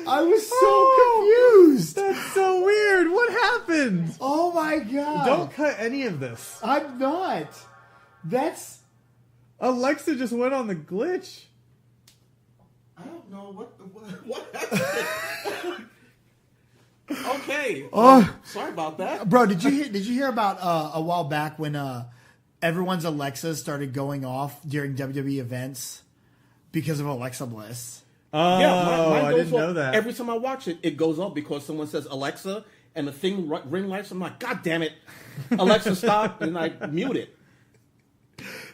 I was so confused. That's so weird. What happened? Oh my god. Don't cut any of this. I'm not. That's... Alexa just went on the glitch. I don't know what happened. Okay. Sorry about that. Bro, did you hear about a while back when everyone's Alexas started going off during WWE events because of Alexa Bliss? Oh, yeah, mine I goes didn't know off. that. Every time I watch it, it goes off because someone says Alexa and the thing ring lights. I'm like, God damn it. Alexa, stop. And I mute it.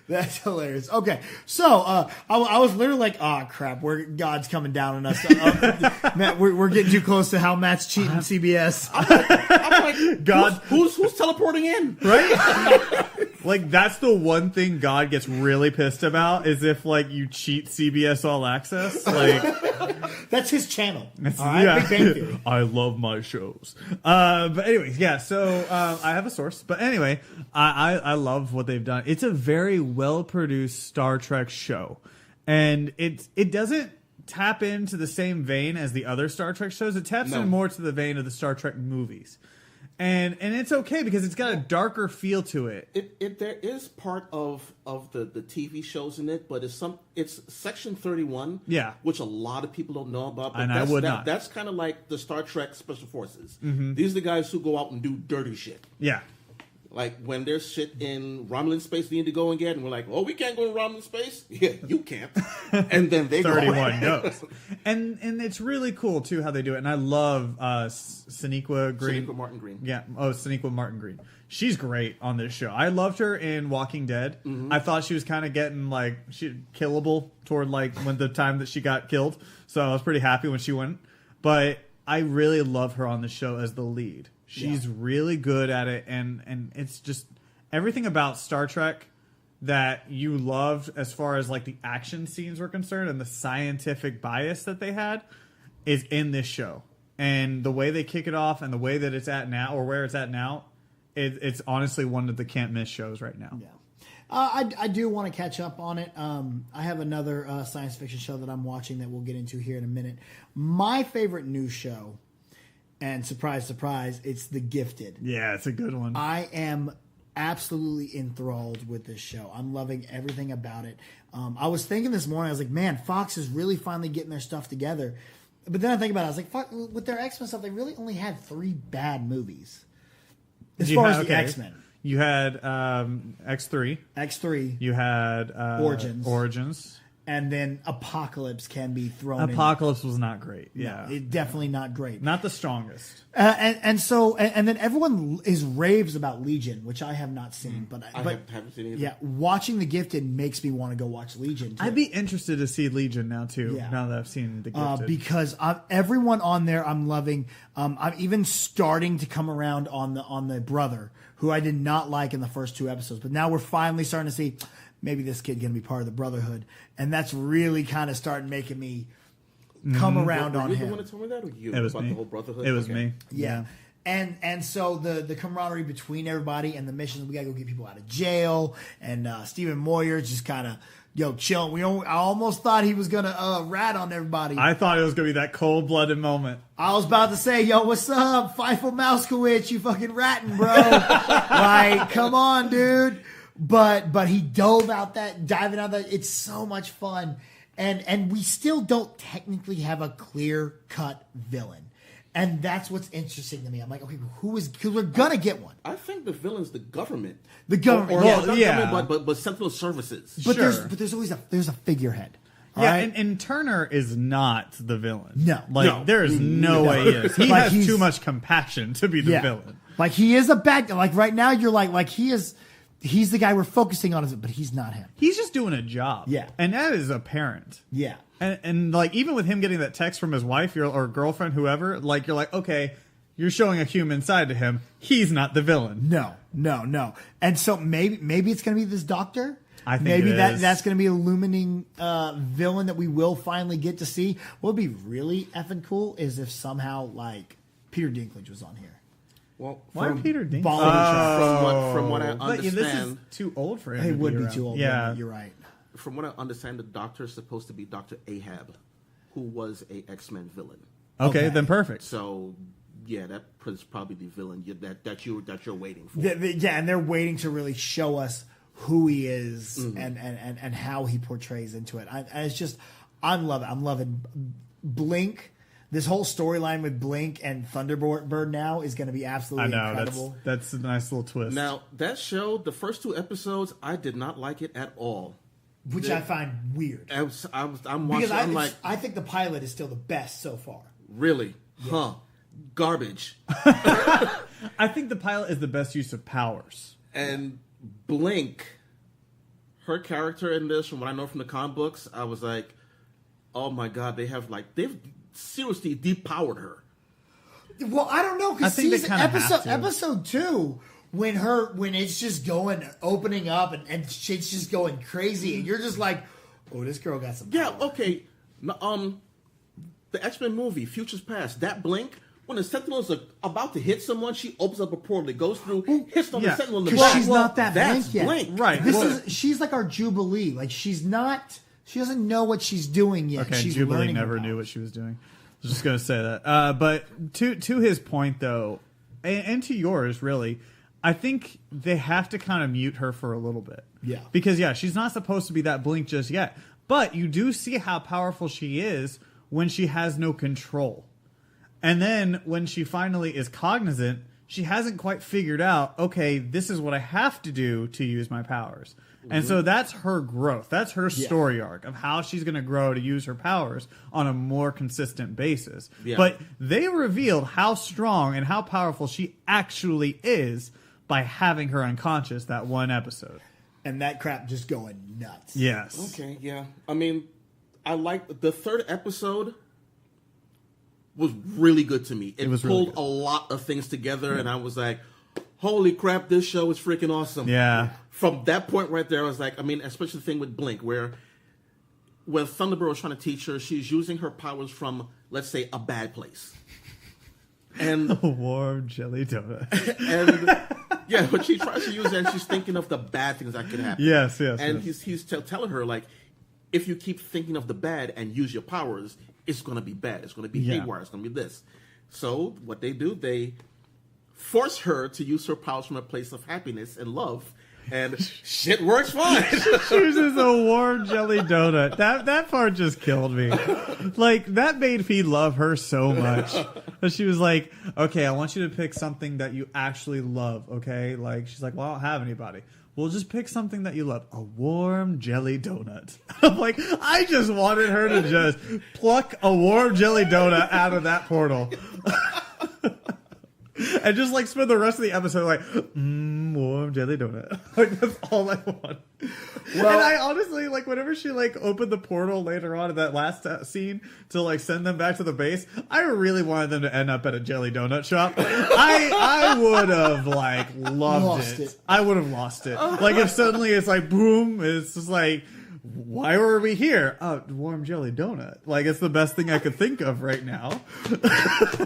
That's hilarious. Okay, so I was literally like, "Oh crap, God's coming down on us." Matt, we're getting too close to how Matt's cheating CBS. I'm like, God, who's teleporting in? Right? Like that's the one thing God gets really pissed about is if like you cheat CBS All Access. Like that's his channel. All right, yeah. Big Bang Theory. I love my shows. But anyways, yeah. So I have a source. But anyway, I love what they've done. It's a very well produced Star Trek show, and it doesn't tap into the same vein as the other Star Trek shows. It taps in more to the vein of the Star Trek movies. And it's okay because it's got a darker feel to it. There is part of the TV shows in it, but it's Section 31, which a lot of people don't know about. But and I would not. That's kind of like the Star Trek Special Forces. Mm-hmm. These are the guys who go out and do dirty shit. Yeah. Like when there's shit in Romulan space we need to go and get, and we're like, oh, we can't go in Romulan space? Yeah, you can't. And then they 31 goes. And it's really cool, too, how they do it. And I love Sonequa Green. Sonequa Martin Green. Yeah. Oh, Sonequa Martin Green. She's great on this show. I loved her in Walking Dead. Mm-hmm. I thought she was kind of getting, like, killable toward, like, when the time that she got killed. So I was pretty happy when she went. But I really love her on the show as the lead. She's really good at it, and it's just everything about Star Trek that you loved as far as like the action scenes were concerned and the scientific bias that they had is in this show. And the way they kick it off and the way that it's at now, or where it's at now, it's honestly one of the can't miss shows right now. Yeah. I do want to catch up on it. I have another science fiction show that I'm watching that we'll get into here in a minute. My favorite new show, and surprise, surprise, it's The Gifted. Yeah, it's a good one. I am absolutely enthralled with this show. I'm loving everything about it. I was thinking this morning, I was like, man, Fox is really finally getting their stuff together. But then I think about it, I was like, fuck, with their X-Men stuff, they really only had 3 bad movies. As far as the X-Men. You had X3. X3. You had Origins. And then Apocalypse can be thrown Apocalypse was not great. Yeah. No, definitely not great. Not the strongest. And then everyone raves about Legion, which I have not seen. But I haven't seen it. Yeah, watching The Gifted makes me want to go watch Legion, too. I'd be interested to see Legion now, too, Yeah. now that I've seen The Gifted. Because everyone on there I'm loving. I'm even starting to come around on the brother, who I did not like in the first 2 episodes. But now we're finally starting to see... maybe this kid going to be part of the Brotherhood. And that's really kind of starting making me come around on him. Were you the one that told me that, or you? It was about me. The whole Brotherhood? It was me. Yeah. And so the camaraderie between everybody and the missions, we got to go get people out of jail. And Stephen Moyer just kind of, chilling. I almost thought he was going to rat on everybody. I thought it was going to be that cold-blooded moment. I was about to say, what's up? Feifel Mouskowitz, you fucking ratting, bro. Like, come on, dude. But he diving out that. It's so much fun. And we still don't technically have a clear-cut villain. And that's what's interesting to me. I'm like, okay, because we're going to get one. I think the villain's the government. The government. But Central Services. But Sure. there's always a figurehead. Yeah, right? and Turner is not the villain. No. There is no way he is. He has too much compassion to be the villain. Like, he is a bad guy. Like, right now, you're like he is... He's the guy we're focusing on, but he's not him. He's just doing a job. Yeah. And that is apparent. Yeah. And like, even with him getting that text from his wife or girlfriend, whoever, like, you're like, okay, you're showing a human side to him. He's not the villain. No. And so maybe it's going to be this doctor. I think maybe it is. that's going to be a looming villain that we will finally get to see. What would be really effing cool is if somehow, like, Peter Dinklage was on here. Well, Why Peter Dinklage? From what I understand, But, this is too old for him. It would be around. too old. Yeah, You're right. From what I understand, the Doctor is supposed to be Dr. Ahab, who was a X-Men villain. Okay, then perfect. So, yeah, that is probably the villain that you're waiting for. Yeah, and they're waiting to really show us who he is and how he portrays into it. And it's just, I'm loving Blink. This whole storyline with Blink and Thunderbird now is going to be absolutely incredible. That's a nice little twist. Now, that show, the first 2 episodes, I did not like it at all. Which I find weird. I'm watching. Because I think the pilot is still the best so far. Really? Yeah. Huh? Garbage. I think the pilot is the best use of powers. And Blink, her character in this, from what I know from the comic books, I was like, oh my god, they've seriously depowered her. Well, I don't know, because episode 2, when it's just opening up and shit's just going crazy, and you're just like, oh, this girl got some power. Yeah, okay. The X-Men movie, Futures Past, that Blink, when the Sentinels are about to hit someone, she opens up a portal, it goes through, hits on the Sentinel in the back. Because she's not that That's Blink yet. Blink. Right. She's like our Jubilee. Like, she's not... She doesn't know what she's doing yet. Okay, she's Jubilee never knew what she was doing. I was just going to say that. But to his point, though, and to yours, really, I think they have to kind of mute her for a little bit. Yeah. Because, she's not supposed to be that Blink just yet. But you do see how powerful she is when she has no control. And then when she finally is cognizant, she hasn't quite figured out, okay, this is what I have to do to use my powers. And so that's her growth. That's her story arc of how she's going to grow to use her powers on a more consistent basis. Yeah. But they revealed how strong and how powerful she actually is by having her unconscious that one episode. And that crap just going nuts. Yes. Okay, yeah. I mean, I like the 3rd episode was really good to me. It was pulled really a lot of things together, and I was like, holy crap, this show is freaking awesome. Yeah. From that point right there, I was like, I mean, especially the thing with Blink, where when Thunderbird was trying to teach her, she's using her powers from, let's say, a bad place. And a warm jelly donut. And but she tries to use it, and she's thinking of the bad things that could happen. Yes. And he's telling her, like, if you keep thinking of the bad and use your powers, it's going to be bad. It's going to be haywire. It's going to be this. So what they do, they force her to use her powers from a place of happiness and love. and shit works fine. Chooses a warm jelly donut. That part just killed me. Like, that made me love her so much. But she was like, okay, I want you to pick something that you actually love, okay? Like, she's like, well, I don't have anybody. Well, just pick something that you love. A warm jelly donut. I'm like, I just wanted her to just pluck a warm jelly donut out of that portal. And just like spend the rest of the episode like, warm jelly donut. Like, that's all I want. Well, and I honestly, like, whenever she like opened the portal later on in that last scene to like send them back to the base, I really wanted them to end up at a jelly donut shop. I would have like loved it. I would have lost it. Like, if suddenly it's like boom, it's just like, why were we here? Oh, warm jelly donut. Like, it's the best thing I could think of right now.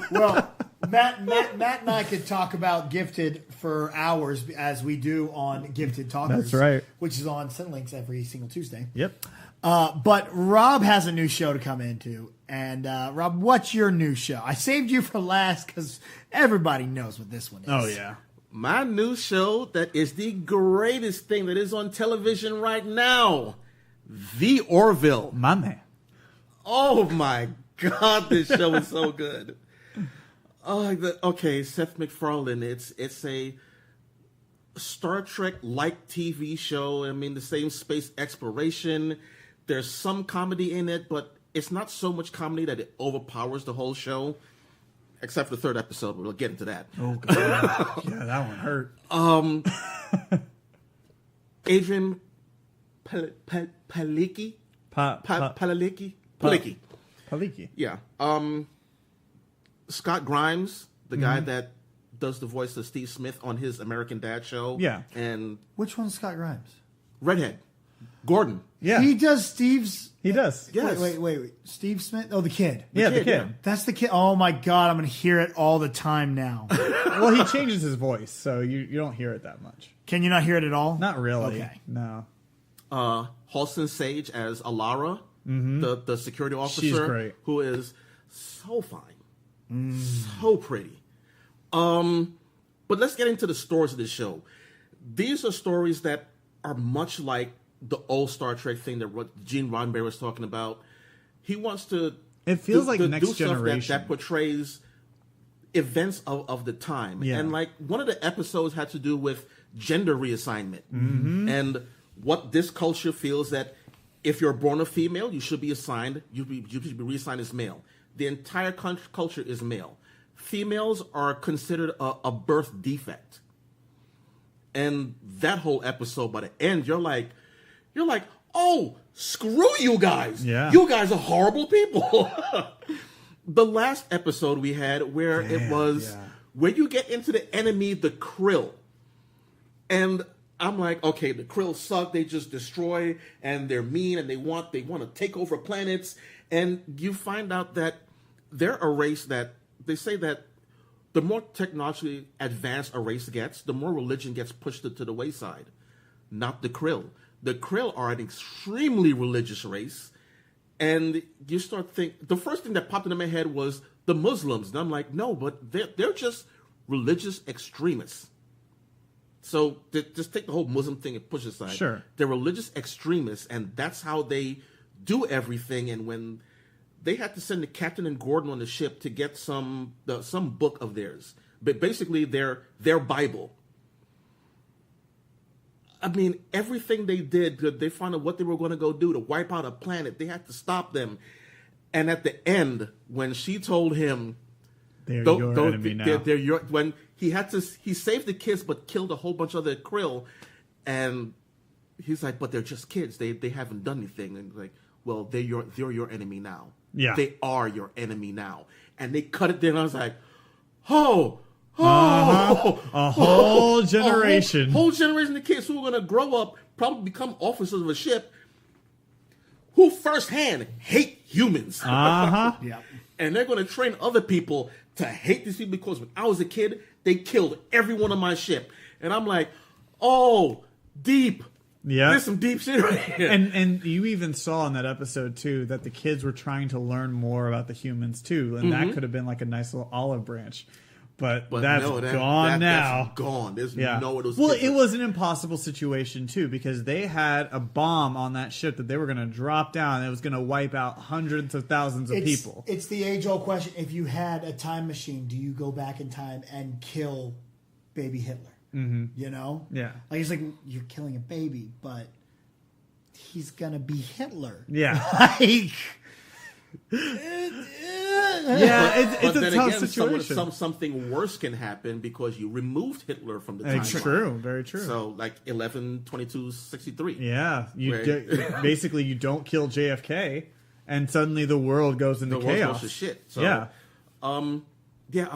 Well, Matt and I could talk about Gifted for hours, as we do on Gifted Talkers. That's right. Which is on Cinlinks every single Tuesday. Yep. But Rob has a new show to come into. And Rob, what's your new show? I saved you for last because everybody knows what this one is. Oh, yeah. My new show that is the greatest thing that is on television right now. The Orville. My man. Oh, my God, this show is so good. Okay, Seth MacFarlane. It's a Star Trek-like TV show. I mean, the same space exploration. There's some comedy in it, but it's not so much comedy that it overpowers the whole show. Except for the third episode, but we'll get into that. Oh, God. Yeah, that one hurt. Adrian Palicki? Palicki? Palicki. Yeah. Scott Grimes, the guy that does the voice of Steve Smith on his American Dad show. Yeah. And Which one's Scott Grimes? Redhead. Gordon. Yeah. He does Steve's... He does. Yes. Wait. Steve Smith? Oh, the kid. The kid. Yeah. That's the kid. Oh, my God. I'm going to hear it all the time now. Well, he changes his voice, so you don't hear it that much. Can you not hear it at all? Not really. Okay. No. Halston Sage as Alara, the security officer. She's great. Who is so fine. So pretty. But let's get into the stories of this show. These are stories that are much like the old Star Trek thing that Gene Roddenberry was talking about. He wants to... It feels like do Next stuff Generation. that portrays events of the time. Yeah. And like one of the episodes had to do with gender reassignment. And what this culture feels that if you're born a female, you should be assigned, you should be reassigned as male. The entire culture is male. Females are considered a birth defect. And that whole episode, by the end, you're like, oh, screw you guys. Yeah. You guys are horrible people. The last episode we had where where you get into the enemy, the Krill. And I'm like, okay, the Krill suck. They just destroy and they're mean and they want to take over planets. And you find out that they're a race that they say that the more technologically advanced a race gets, the more religion gets pushed to the wayside. Not the Krill. The Krill are an extremely religious race. And you start the first thing that popped into my head was the Muslims. And I'm like, no, but they're just religious extremists. So just take the whole Muslim thing and push it aside. Sure. They're religious extremists, and that's how they do everything. And when they had to send the captain and Gordon on the ship to get some book of theirs, but basically their Bible. I mean, everything they did, they found out what they were going to go do to wipe out a planet. They had to stop them. And at the end, when she told him, They're your enemy now. When he saved the kids but killed a whole bunch of the Krill, and he's like, but they're just kids. They haven't done anything. And like, well, they're your enemy now. Yeah. They are your enemy now. And they cut it there, and I was like, a whole generation. A whole generation of kids who are going to grow up, probably become officers of a ship, who firsthand hate humans. Yeah. And they're going to train other people to hate these people because when I was a kid, they killed everyone on my ship. And I'm like, oh, deep. Yeah. There's some deep shit right here. And you even saw in that episode, too, that the kids were trying to learn more about the humans, too. And that could have been like a nice little olive branch. But that's gone now. That's gone. There's nowhere to Well, it was an impossible situation, too, because they had a bomb on that ship that they were going to drop down, and it was going to wipe out hundreds of thousands of people. It's the age-old question. If you had a time machine, do you go back in time and kill baby Hitler? Mm-hmm. You know? Yeah. Like, it's like, you're killing a baby, but he's going to be Hitler. Yeah. Like... it's a tough situation. Something worse can happen because you removed Hitler from the timeline. It's true, very true. So, like 11/22/63. Yeah, basically you don't kill JFK, and suddenly the world goes into chaos. The world goes to shit. So, yeah. I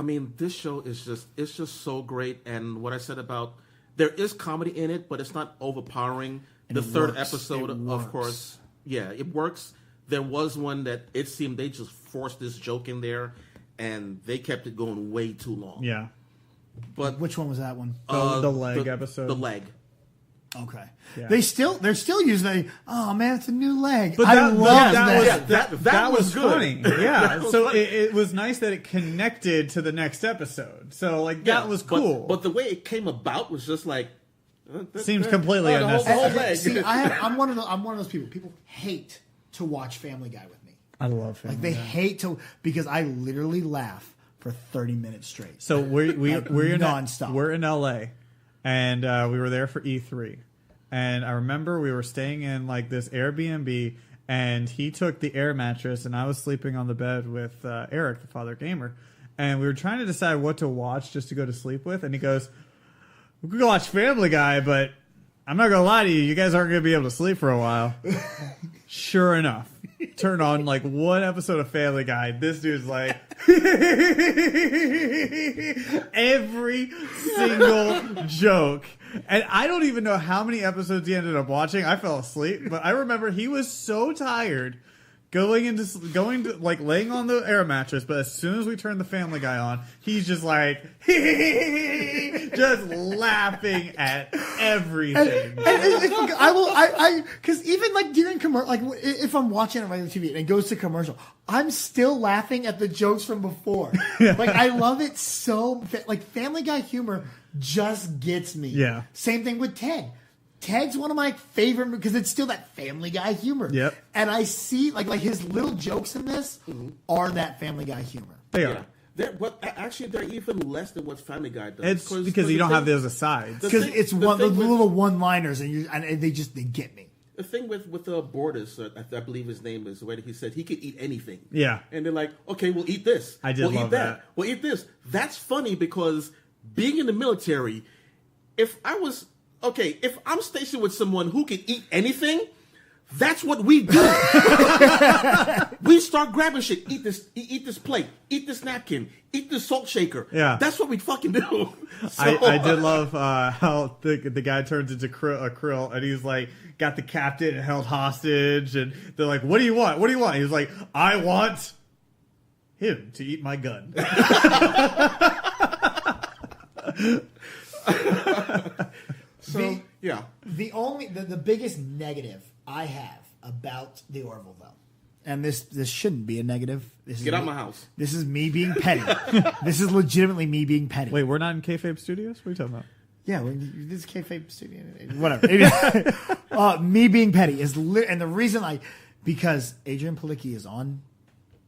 mean, this show is just so great, and what I said about there is comedy in it, but it's not overpowering. And the third episode, of course, it works. There was one that it seemed they just forced this joke in there, and they kept it going way too long. Yeah. But which one was that one? The leg episode. The leg. Okay. Yeah. They're still using oh man, it's a new leg. But I love that was good. Funny. Yeah. So it was nice that it connected to the next episode. So that was cool. But the way it came about was just like seems completely unnecessary. See, I'm one of those people. People hate to watch Family Guy with me. I love Family Guy. They hate to because I literally laugh for 30 minutes straight. So we're nonstop. We're in LA, and we were there for E3, and I remember we were staying in like this Airbnb, and he took the air mattress, and I was sleeping on the bed with Eric, the father gamer, and we were trying to decide what to watch just to go to sleep with, and he goes, "We could go watch Family Guy, but I'm not gonna lie to you, you guys aren't gonna be able to sleep for a while." Sure enough, turn on like one episode of Family Guy. This dude's like every single joke, and I don't even know how many episodes he ended up watching. I fell asleep, but I remember he was so tired going to like laying on the air mattress. But as soon as we turned the Family Guy on, he's just like just laughing at everything. Because even like during commercial, like if I'm watching it on regular TV and it goes to commercial, I'm still laughing at the jokes from before. Like I love it so. Like Family Guy humor just gets me. Yeah. Same thing with Ted. Ted's one of my favorite because it's still that Family Guy humor. Yep. And I see like his little jokes in this are that Family Guy humor. They are. Actually, they're even less than what Family Guy does. It's because you don't have those asides. Because it's the little one-liners, and they get me. The thing with Borders, I believe his name is, where he said he could eat anything. Yeah. And they're like, okay, we'll eat this. I did love that. We'll eat this. That's funny because being in the military, if I'm stationed with someone who can eat anything, that's what we do. We start grabbing shit. Eat this plate. Eat this napkin. Eat this salt shaker. Yeah. That's what we fucking do. I did love how the guy turns into a krill, and he's like, got the captain held hostage, and they're like, what do you want? What do you want? He's like, I want him to eat my gun. The biggest negative I have about the Orville, though, and this shouldn't be a negative. Get out of my house. This is me being petty. This is legitimately me being petty. Wait, we're not in Kayfabe Studios? What are you talking about? Yeah, this is Kayfabe Studio. Whatever. Me being petty is, and the reason because Adrian Palicki is on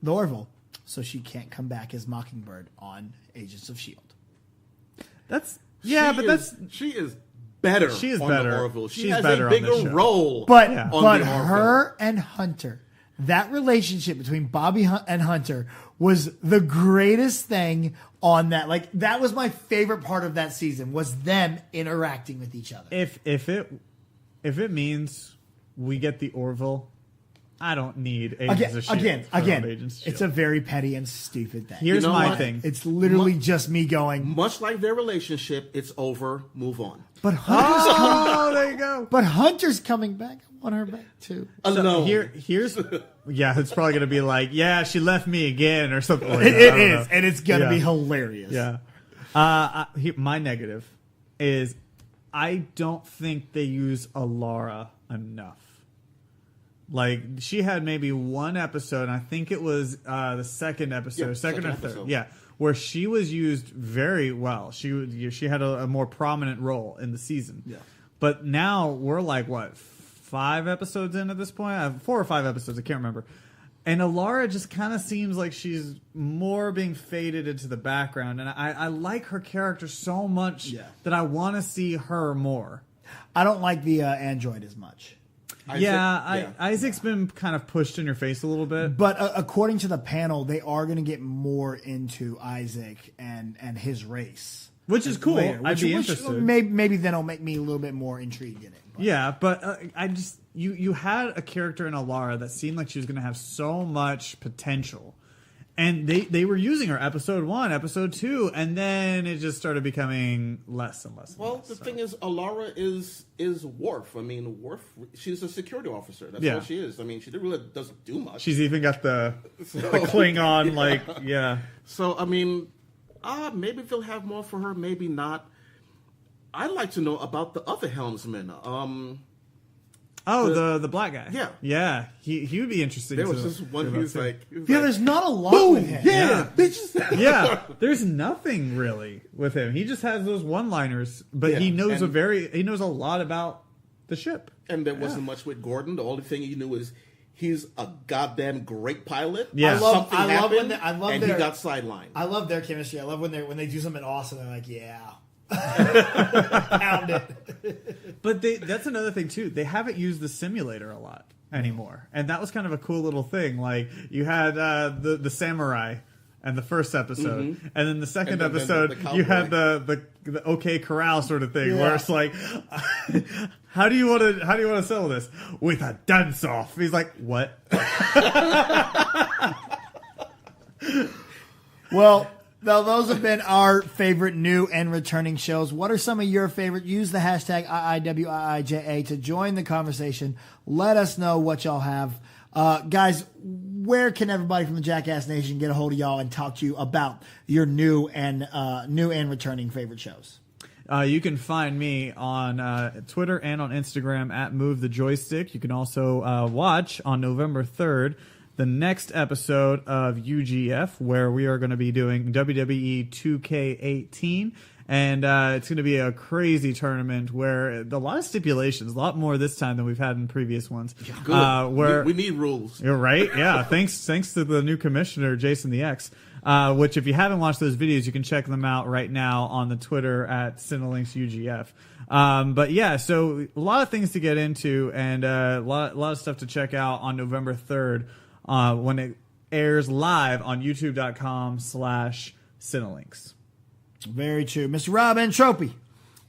the Orville, so she can't come back as Mockingbird on Agents of S.H.I.E.L.D. She is better. She is on better. The Orville. She has better a bigger role. But on the Orville. her and Hunter, that relationship between Bobby and Hunter was the greatest thing on that. Like that was my favorite part of that season was them interacting with each other. If it means we get the Orville, I don't need Agents of S.H.I.E.L.D. Again, it's a very petty and stupid thing. Here's my thing. It's literally just me going. Much like their relationship, it's over. Move on. But Hunter's there you go. But Hunter's coming back. I want her back too. Alone. Here's it's probably gonna be like, yeah, she left me again or something like that. It is, and it's gonna be hilarious. Yeah. My negative is I don't think they use Alara enough. Like she had maybe one episode, and I think it was the second episode, second or third, where she was used very well. She had a more prominent role in the season. Yeah. But now we're like, what, 5 episodes in at this point? 4 or 5 episodes, I can't remember. And Alara just kind of seems like she's more being faded into the background. And I like her character so much that I want to see her more. I don't like the android as much. Isaac's been kind of pushed in your face a little bit. But according to the panel, they are going to get more into Isaac and his race. Which is cool. Later, I'd be interested. Maybe then it'll make me a little bit more intrigued in it. But. Yeah, but I just... You had a character in Alara that seemed like she was going to have so much potential. And they were using her episode 1, episode 2, and then it just started becoming less and less. Well, the thing is, Alara is Worf. I mean, Worf, she's a security officer. That's what she is. I mean, she really doesn't do much. She's even got the Klingon, yeah. So, I mean, maybe they'll have more for her, maybe not. I'd like to know about the other helmsman. The black guy. Yeah. Yeah. He would be interesting. There was this one who's like... there's not a lot with him. Yeah, bitches. Yeah, there's nothing really with him. He just has those one-liners, but he knows he knows a lot about the ship. And there wasn't much with Gordon. The only thing he knew is he's a goddamn great pilot. Yeah. I love when he got sidelined. I love their chemistry. I love when they do something awesome. They're like, yeah. Pound it. But that's another thing too. They haven't used the simulator a lot anymore, and that was kind of a cool little thing. Like you had the samurai and the first episode, and then the second episode you had the OK Corral sort of thing, where it's like, how do you want to settle this with a dance off? He's like, what? Well. Well, those have been our favorite new and returning shows. What are some of your favorite? Use the hashtag IiWiIJA to join the conversation. Let us know what y'all have. Guys, where can everybody from the Jackass Nation get a hold of y'all and talk to you about your new and returning favorite shows? You can find me on Twitter and on Instagram at Move the Joystick. You can also watch on November 3rd the next episode of UGF, where we are going to be doing WWE 2K18. And it's going to be a crazy tournament where a lot of stipulations, a lot more this time than we've had in previous ones. Good. Where we need rules. You're right. Yeah. Thanks to the new commissioner, Jason the X. Which, if you haven't watched those videos, you can check them out right now on the Twitter at CinelinksUGF. But yeah, so a lot of things to get into and a lot of stuff to check out on November 3rd. When it airs live on youtube.com/Cinelinks. Very true. Mr. Rob Entropy.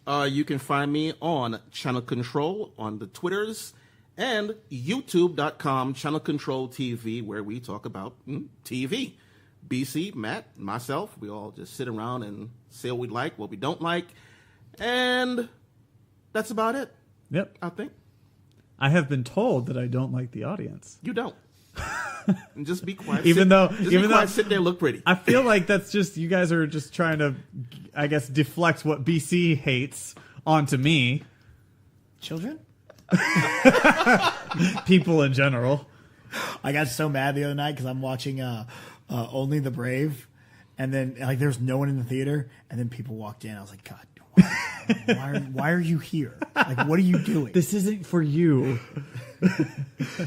You can find me on Channel Control on the Twitters and youtube.com Channel Control TV, where we talk about TV. BC, Matt, myself, we all just sit around and say what we like, what we don't like. And that's about it. Yep. I think. I have been told that I don't like the audience. You don't. And just be quiet. Even though sit there and look pretty. I feel like that's just, you guys are just trying to, I guess, deflect what BC hates onto me. Children? People in general. I got so mad the other night because I'm watching Only the Brave, and then like there's no one in the theater, and then people walked in. I was like, God, why are you here? Like, what are you doing? This isn't for you.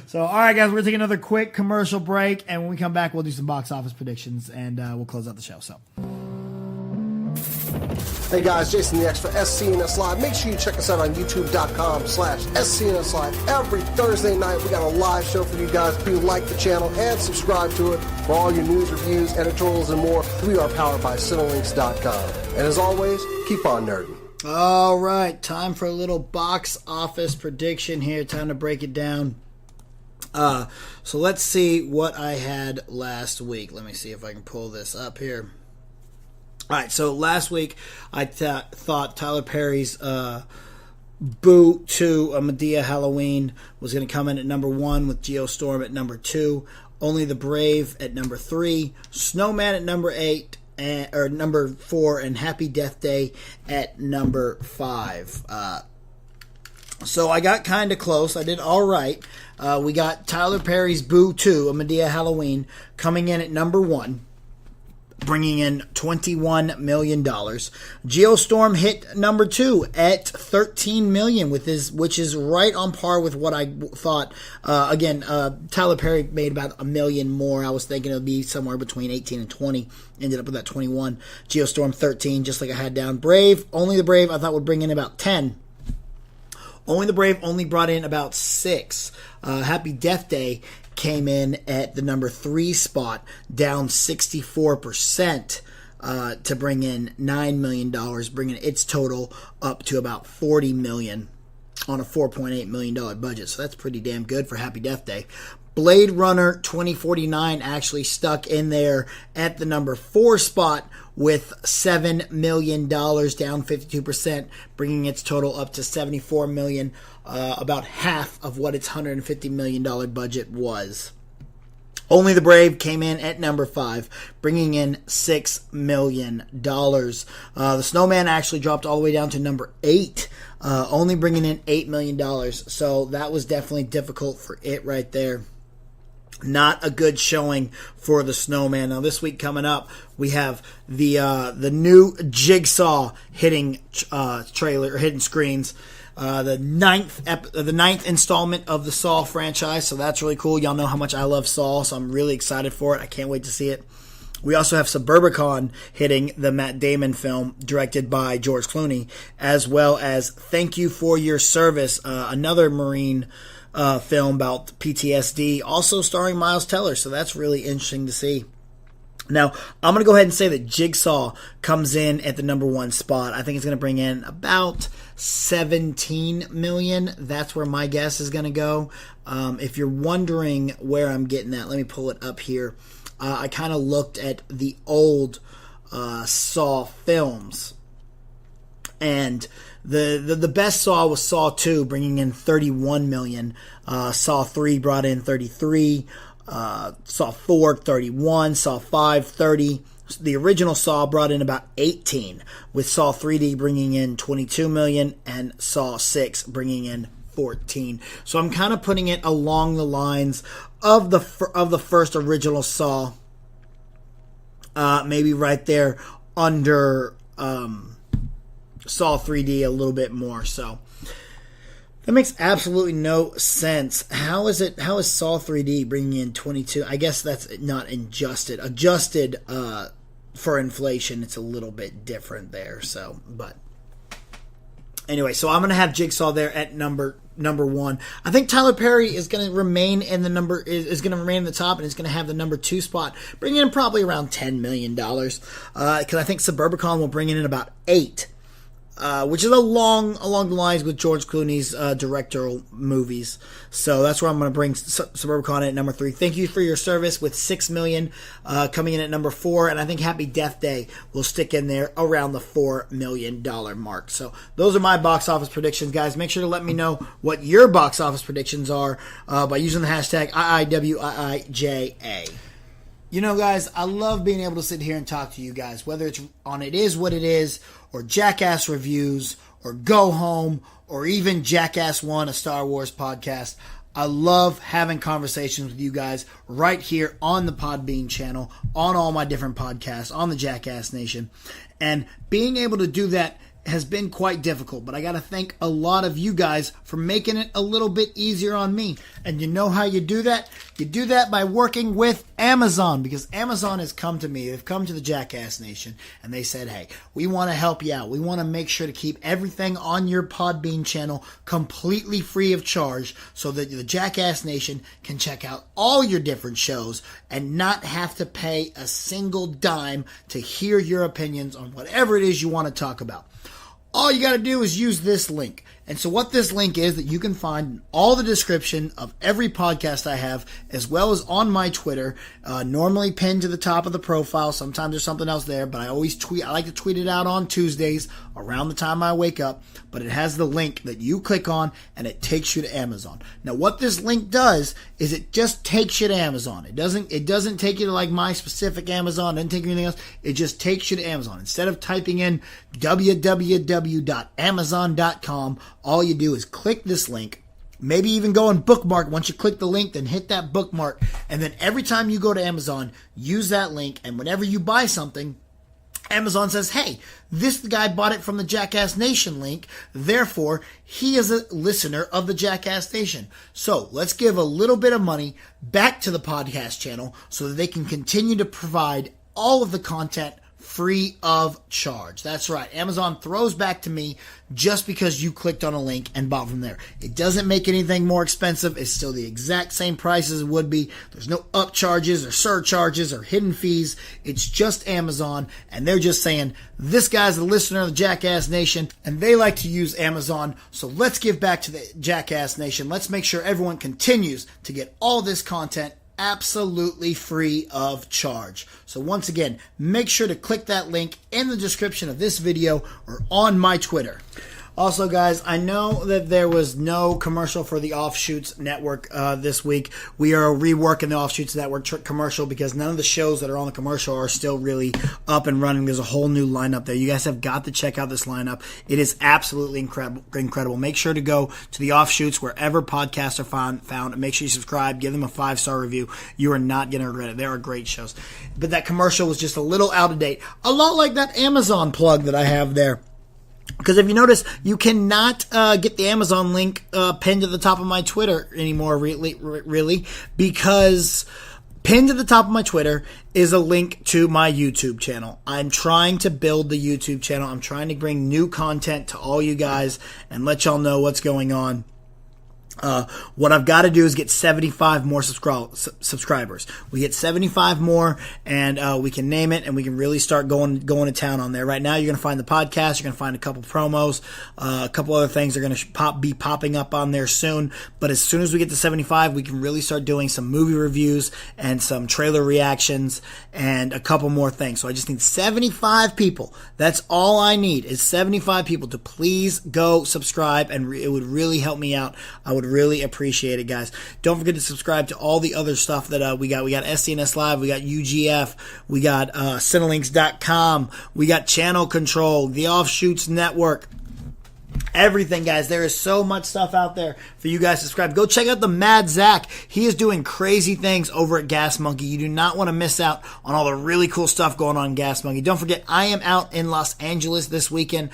So, all right, guys, we're going to take another quick commercial break, and when we come back, we'll do some box office predictions, and we'll close out the show. So, hey guys, Jason the X for SCNS Live. Make sure you check us out on youtube.com/SCNS Live. Every Thursday night, we got a live show for you guys. Please like the channel and subscribe to it for all your news, reviews, editorials, and more. We are powered by Cinelinks.com. And as always, keep on nerding. All right, time for a little box office prediction here. Time to break it down. So let's see what I had last week. Let me see if I can pull this up here. All right, so last week I thought Tyler Perry's Boo 2, A Medea Halloween, was going to come in at number 1 with Geostorm at number 2, Only the Brave at number 3, Snowman at number 8, or number 4, and Happy Death Day at number 5. So I got kind of close. I did all right. We got Tyler Perry's Boo 2, A Medea Halloween, coming in at number 1. bringing in $21 million. Geostorm hit number 2 at $13 million, which is right on par with what I thought. Tyler Perry made about $1 million more. I was thinking it would be somewhere between 18 and 20. Ended up with that 21. Geostorm 13, just like I had down. Only the Brave, I thought would bring in about 10. Only the Brave only brought in about 6. Happy Death Day came in at the number 3 spot, down 64% to bring in $9 million, bringing its total up to about $40 million on a $4.8 million budget. So that's pretty damn good for Happy Death Day. Blade Runner 2049 actually stuck in there at the number 4 spot with $7 million, down 52%, bringing its total up to $74 million, about half of what its $150 million budget was. Only the Brave came in at number 5, bringing in $6 million. The Snowman actually dropped all the way down to number 8, only bringing in $8 million. So that was definitely difficult for it right there. Not a good showing for the Snowman. Now this week coming up, we have the new Jigsaw hitting trailer, hitting screens. The ninth installment of the Saw franchise, so that's really cool. Y'all know how much I love Saw, so I'm really excited for it. I can't wait to see it. We also have Suburbicon hitting the Matt Damon film directed by George Clooney, as well as Thank You for Your Service, another Marine film about PTSD, also starring Miles Teller, so that's really interesting to see. Now, I'm going to go ahead and say that Jigsaw comes in at the number 1 spot. I think it's going to bring in about $17 million. That's where my guess is going to go. If you're wondering where I'm getting that, let me pull it up here. I kind of looked at the old Saw films, and the best Saw was Saw 2, bringing in $31 million. Saw 3 brought in $33. Saw 4, 31, Saw 5, 30. The original Saw brought in about 18, with Saw 3D bringing in $22 million and Saw 6 bringing in 14. So I'm kind of putting it along the lines of the first original Saw, maybe right there under Saw 3D a little bit more. So that makes absolutely no sense. How is Saw 3D bringing in 22? I guess that's not adjusted. Adjusted for inflation, it's a little bit different there. So, but anyway, so I'm gonna have Jigsaw there at number 1. I think Tyler Perry is gonna remain in the is gonna remain in the top, and is gonna have the number 2 spot, bringing in probably around $10 million. Because I think Suburbicon will bring in about 8. Which is along the lines with George Clooney's directorial movies. So that's where I'm going to bring Suburbicon at number 3. Thank You for Your Service with $6 million coming in at number 4. And I think Happy Death Day will stick in there around the $4 million mark. So those are my box office predictions, guys. Make sure to let me know what your box office predictions are by using the hashtag IiWiIJA. You know, guys, I love being able to sit here and talk to you guys, whether it's on It Is What It Is, or Jackass Reviews, or Go Home, or even Jackass 1, a Star Wars podcast. I love having conversations with you guys right here on the Podbean channel, on all my different podcasts, on the Jackass Nation. And being able to do that has been quite difficult, but I got to thank a lot of you guys for making it a little bit easier on me. And you know how you do that? You do that by working with Amazon, because Amazon has come to me. They've come to the Jackass Nation, and they said, hey, we want to help you out. We want to make sure to keep everything on your Podbean channel completely free of charge, so that the Jackass Nation can check out all your different shows and not have to pay a single dime to hear your opinions on whatever it is you want to talk about. All you got to do is use this link. And so what this link is, that you can find in all the description of every podcast I have, as well as on my Twitter, normally pinned to the top of the profile. Sometimes there's something else there, but I always tweet. I like to tweet it out on Tuesdays around the time I wake up, but it has the link that you click on and it takes you to Amazon. Now what this link does is it just takes you to Amazon. It doesn't take you to like my specific Amazon, it doesn't take you anything else. It just takes you to Amazon. Instead of typing in www.amazon.com, all you do is click this link, Maybe even go and bookmark. Once you click the link, then hit that bookmark. And then every time you go to Amazon, use that link. And whenever you buy something, Amazon says, hey, this guy bought it from the Jackass Nation link. Therefore, he is a listener of the Jackass Nation. So let's give a little bit of money back to the podcast channel so that they can continue to provide all of the content free of charge. That's right. Amazon throws back to me just because you clicked on a link and bought from there. It doesn't make anything more expensive. It's still the exact same price as it would be. There's no upcharges or surcharges or hidden fees. It's just Amazon, and they're just saying, this guy's a listener of the Jackass Nation, and they like to use Amazon, so let's give back to the Jackass Nation. Let's make sure everyone continues to get all this content absolutely free of charge. So once again, make sure to click that link in the description of this video or on my Twitter. Also, guys, I know that there was no commercial for the Offshoots Network this week. We are reworking the Offshoots Network commercial because none of the shows that are on the commercial are still really up and running. There's a whole new lineup there. You guys have got to check out this lineup. It is absolutely incredible. Make sure to go to the Offshoots wherever podcasts are found, and make sure you subscribe. Give them a 5-star review. You are not going to regret it. They are great shows. But that commercial was just a little out of date. A lot like that Amazon plug that I have there. Because if you notice, you cannot get the Amazon link pinned to the top of my Twitter anymore, really, because pinned to the top of my Twitter is a link to my YouTube channel. I'm trying to build the YouTube channel. I'm trying to bring new content to all you guys and let y'all know what's going on. What I've got to do is get 75 more subscribers. We get 75 more, and we can name it, and we can really start going to town on there. Right now, you're going to find the podcast. You're going to find a couple promos. A couple other things are going to be popping up on there soon. But as soon as we get to 75, we can really start doing some movie reviews and some trailer reactions and a couple more things. So I just need 75 people. That's all I need is 75 people to please go subscribe, and it would really help me out. I would really appreciate it, guys. Don't forget to subscribe to all the other stuff that we got. We got SCNS Live, we got UGF, we got Cinelinks.com, we got Channel Control, the Offshoots Network. Everything, guys. There is so much stuff out there for you guys to subscribe. Go check out the Mad Zach. He is doing crazy things over at Gas Monkey. You do not want to miss out on all the really cool stuff going on in Gas Monkey. Don't forget, I am out in Los Angeles this weekend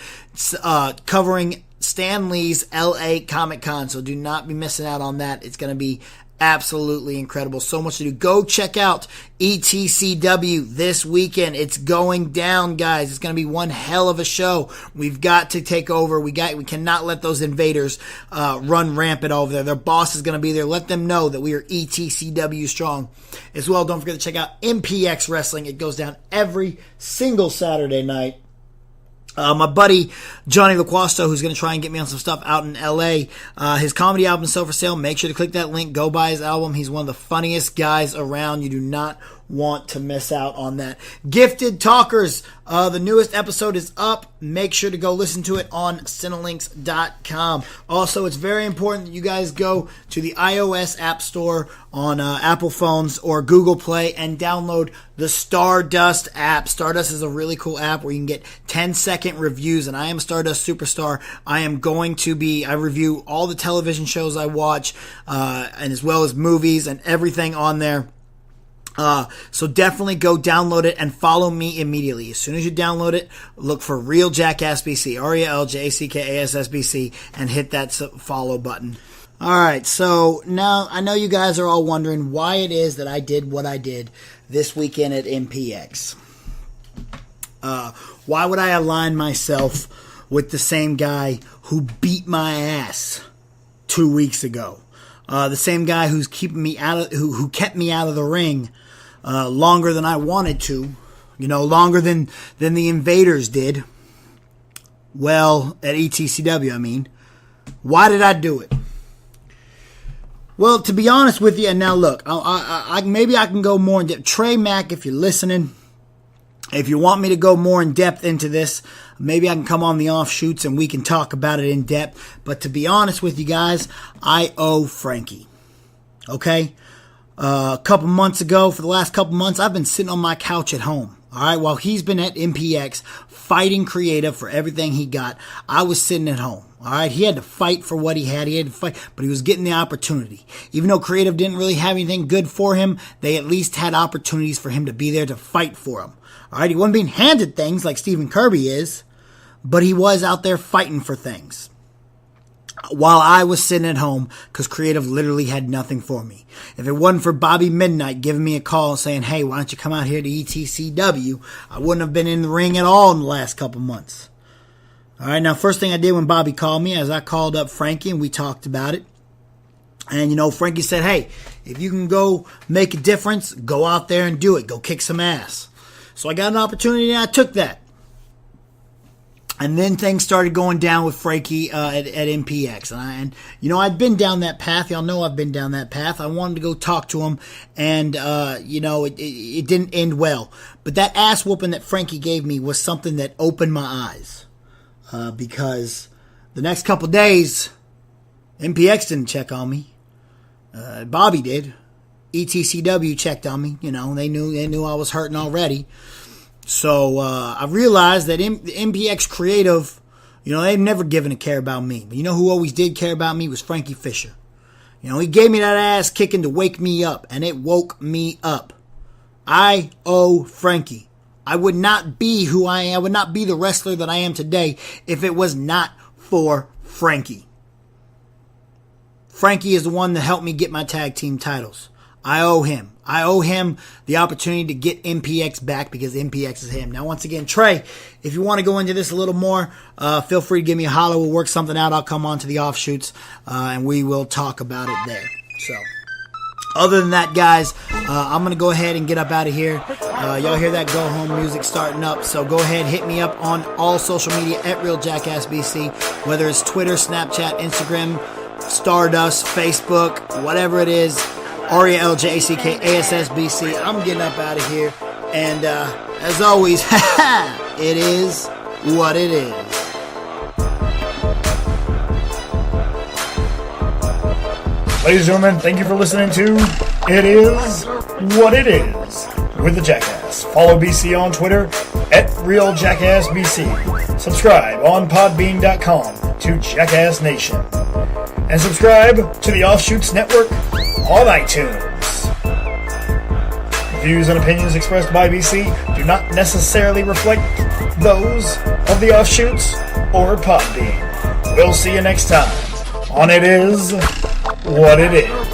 covering Stan Lee's LA Comic Con, so do not be missing out on that. It's going to be absolutely incredible. So much to do. Go check out ETCW this weekend. It's going down, guys. It's going to be one hell of a show. We've got to take over. We cannot let those invaders run rampant over there. Their boss is going to be there. Let them know that we are ETCW strong. As well, don't forget to check out MPX Wrestling. It goes down every single Saturday night. My buddy Johnny LaQuasto, who's going to try and get me on some stuff out in LA, his comedy album is still for sale. Make sure to click that link. Go buy his album. He's one of the funniest guys around. You do not want to miss out on that. Gifted Talkers, the newest episode is up. Make sure to go listen to it on Cinelinks.com. Also, it's very important that you guys go to the iOS App Store on Apple phones or Google Play and download the Stardust app. Stardust is a really cool app where you can get 10-second reviews, and I am Stardust Superstar. I review all the television shows I watch, and as well as movies and everything on there. So definitely go download it and follow me immediately. As soon as you download it, look for Real Jackass BC, RealJackassBC, and hit that follow button. Alright, so now I know you guys are all wondering why it is that I did what I did this weekend at MPX. Why would I align myself with the same guy who beat my ass 2 weeks ago? The same guy who's keeping me who kept me out of the ring longer than I wanted to, longer than the invaders did. Well, at ETCW, I mean. Why did I do it? Well, to be honest with you, and now look, maybe I can go more in depth. Trey Mack, if you're listening, if you want me to go more in depth into this, maybe I can come on the offshoots and we can talk about it in depth. But to be honest with you guys, I owe Frankie. Okay? A couple months ago, for the last couple months, I've been sitting on my couch at home. All right, while he's been at MPX fighting creative for everything he got, I was sitting at home. All right, he had to fight for what he had. He had to fight, but he was getting the opportunity. Even though creative didn't really have anything good for him, they at least had opportunities for him to be there to fight for them. All right, he wasn't being handed things like Stephen Kirby is, but he was out there fighting for things. While I was sitting at home, because creative literally had nothing for me. If it wasn't for Bobby Midnight giving me a call and saying, hey, why don't you come out here to ETCW, I wouldn't have been in the ring at all in the last couple months. All right, now first thing I did when Bobby called me, as I called up Frankie and we talked about it. And, Frankie said, hey, if you can go make a difference, go out there and do it. Go kick some ass. So I got an opportunity and I took that. And then things started going down with Frankie at MPX. And I'd been down that path. Y'all know I've been down that path. I wanted to go talk to him. And, it didn't end well. But that ass whooping that Frankie gave me was something that opened my eyes. Because the next couple days, MPX didn't check on me. Bobby did. ETCW checked on me. They knew I was hurting already. So I realized that MPX Creative, they've never given a care about me. But who always did care about me was Frankie Fisher. He gave me that ass kicking to wake me up, and it woke me up. I owe Frankie. I would not be who I am. I would not be the wrestler that I am today if it was not for Frankie. Frankie is the one that helped me get my tag team titles. I owe him. I owe him the opportunity to get MPX back because MPX is him. Now, once again, Trey, if you want to go into this a little more, feel free to give me a holler. We'll work something out. I'll come on to the offshoots, and we will talk about it there. So, other than that, guys, I'm going to go ahead and get up out of here. Y'all hear that go home music starting up. So go ahead, hit me up on all social media at RealJackassBC, whether it's Twitter, Snapchat, Instagram, Stardust, Facebook, whatever it is. RealJackassBC. I'm getting up out of here. And as always, it is what it is. Ladies and gentlemen, thank you for listening to It Is What It Is with the Jackass. Follow BC on Twitter at RealJackassBC. Subscribe on Podbean.com to Jackass Nation. And subscribe to the Offshoots Network on iTunes. The views and opinions expressed by BC do not necessarily reflect those of the Offshoots or Podbean. We'll see you next time on It Is What It Is.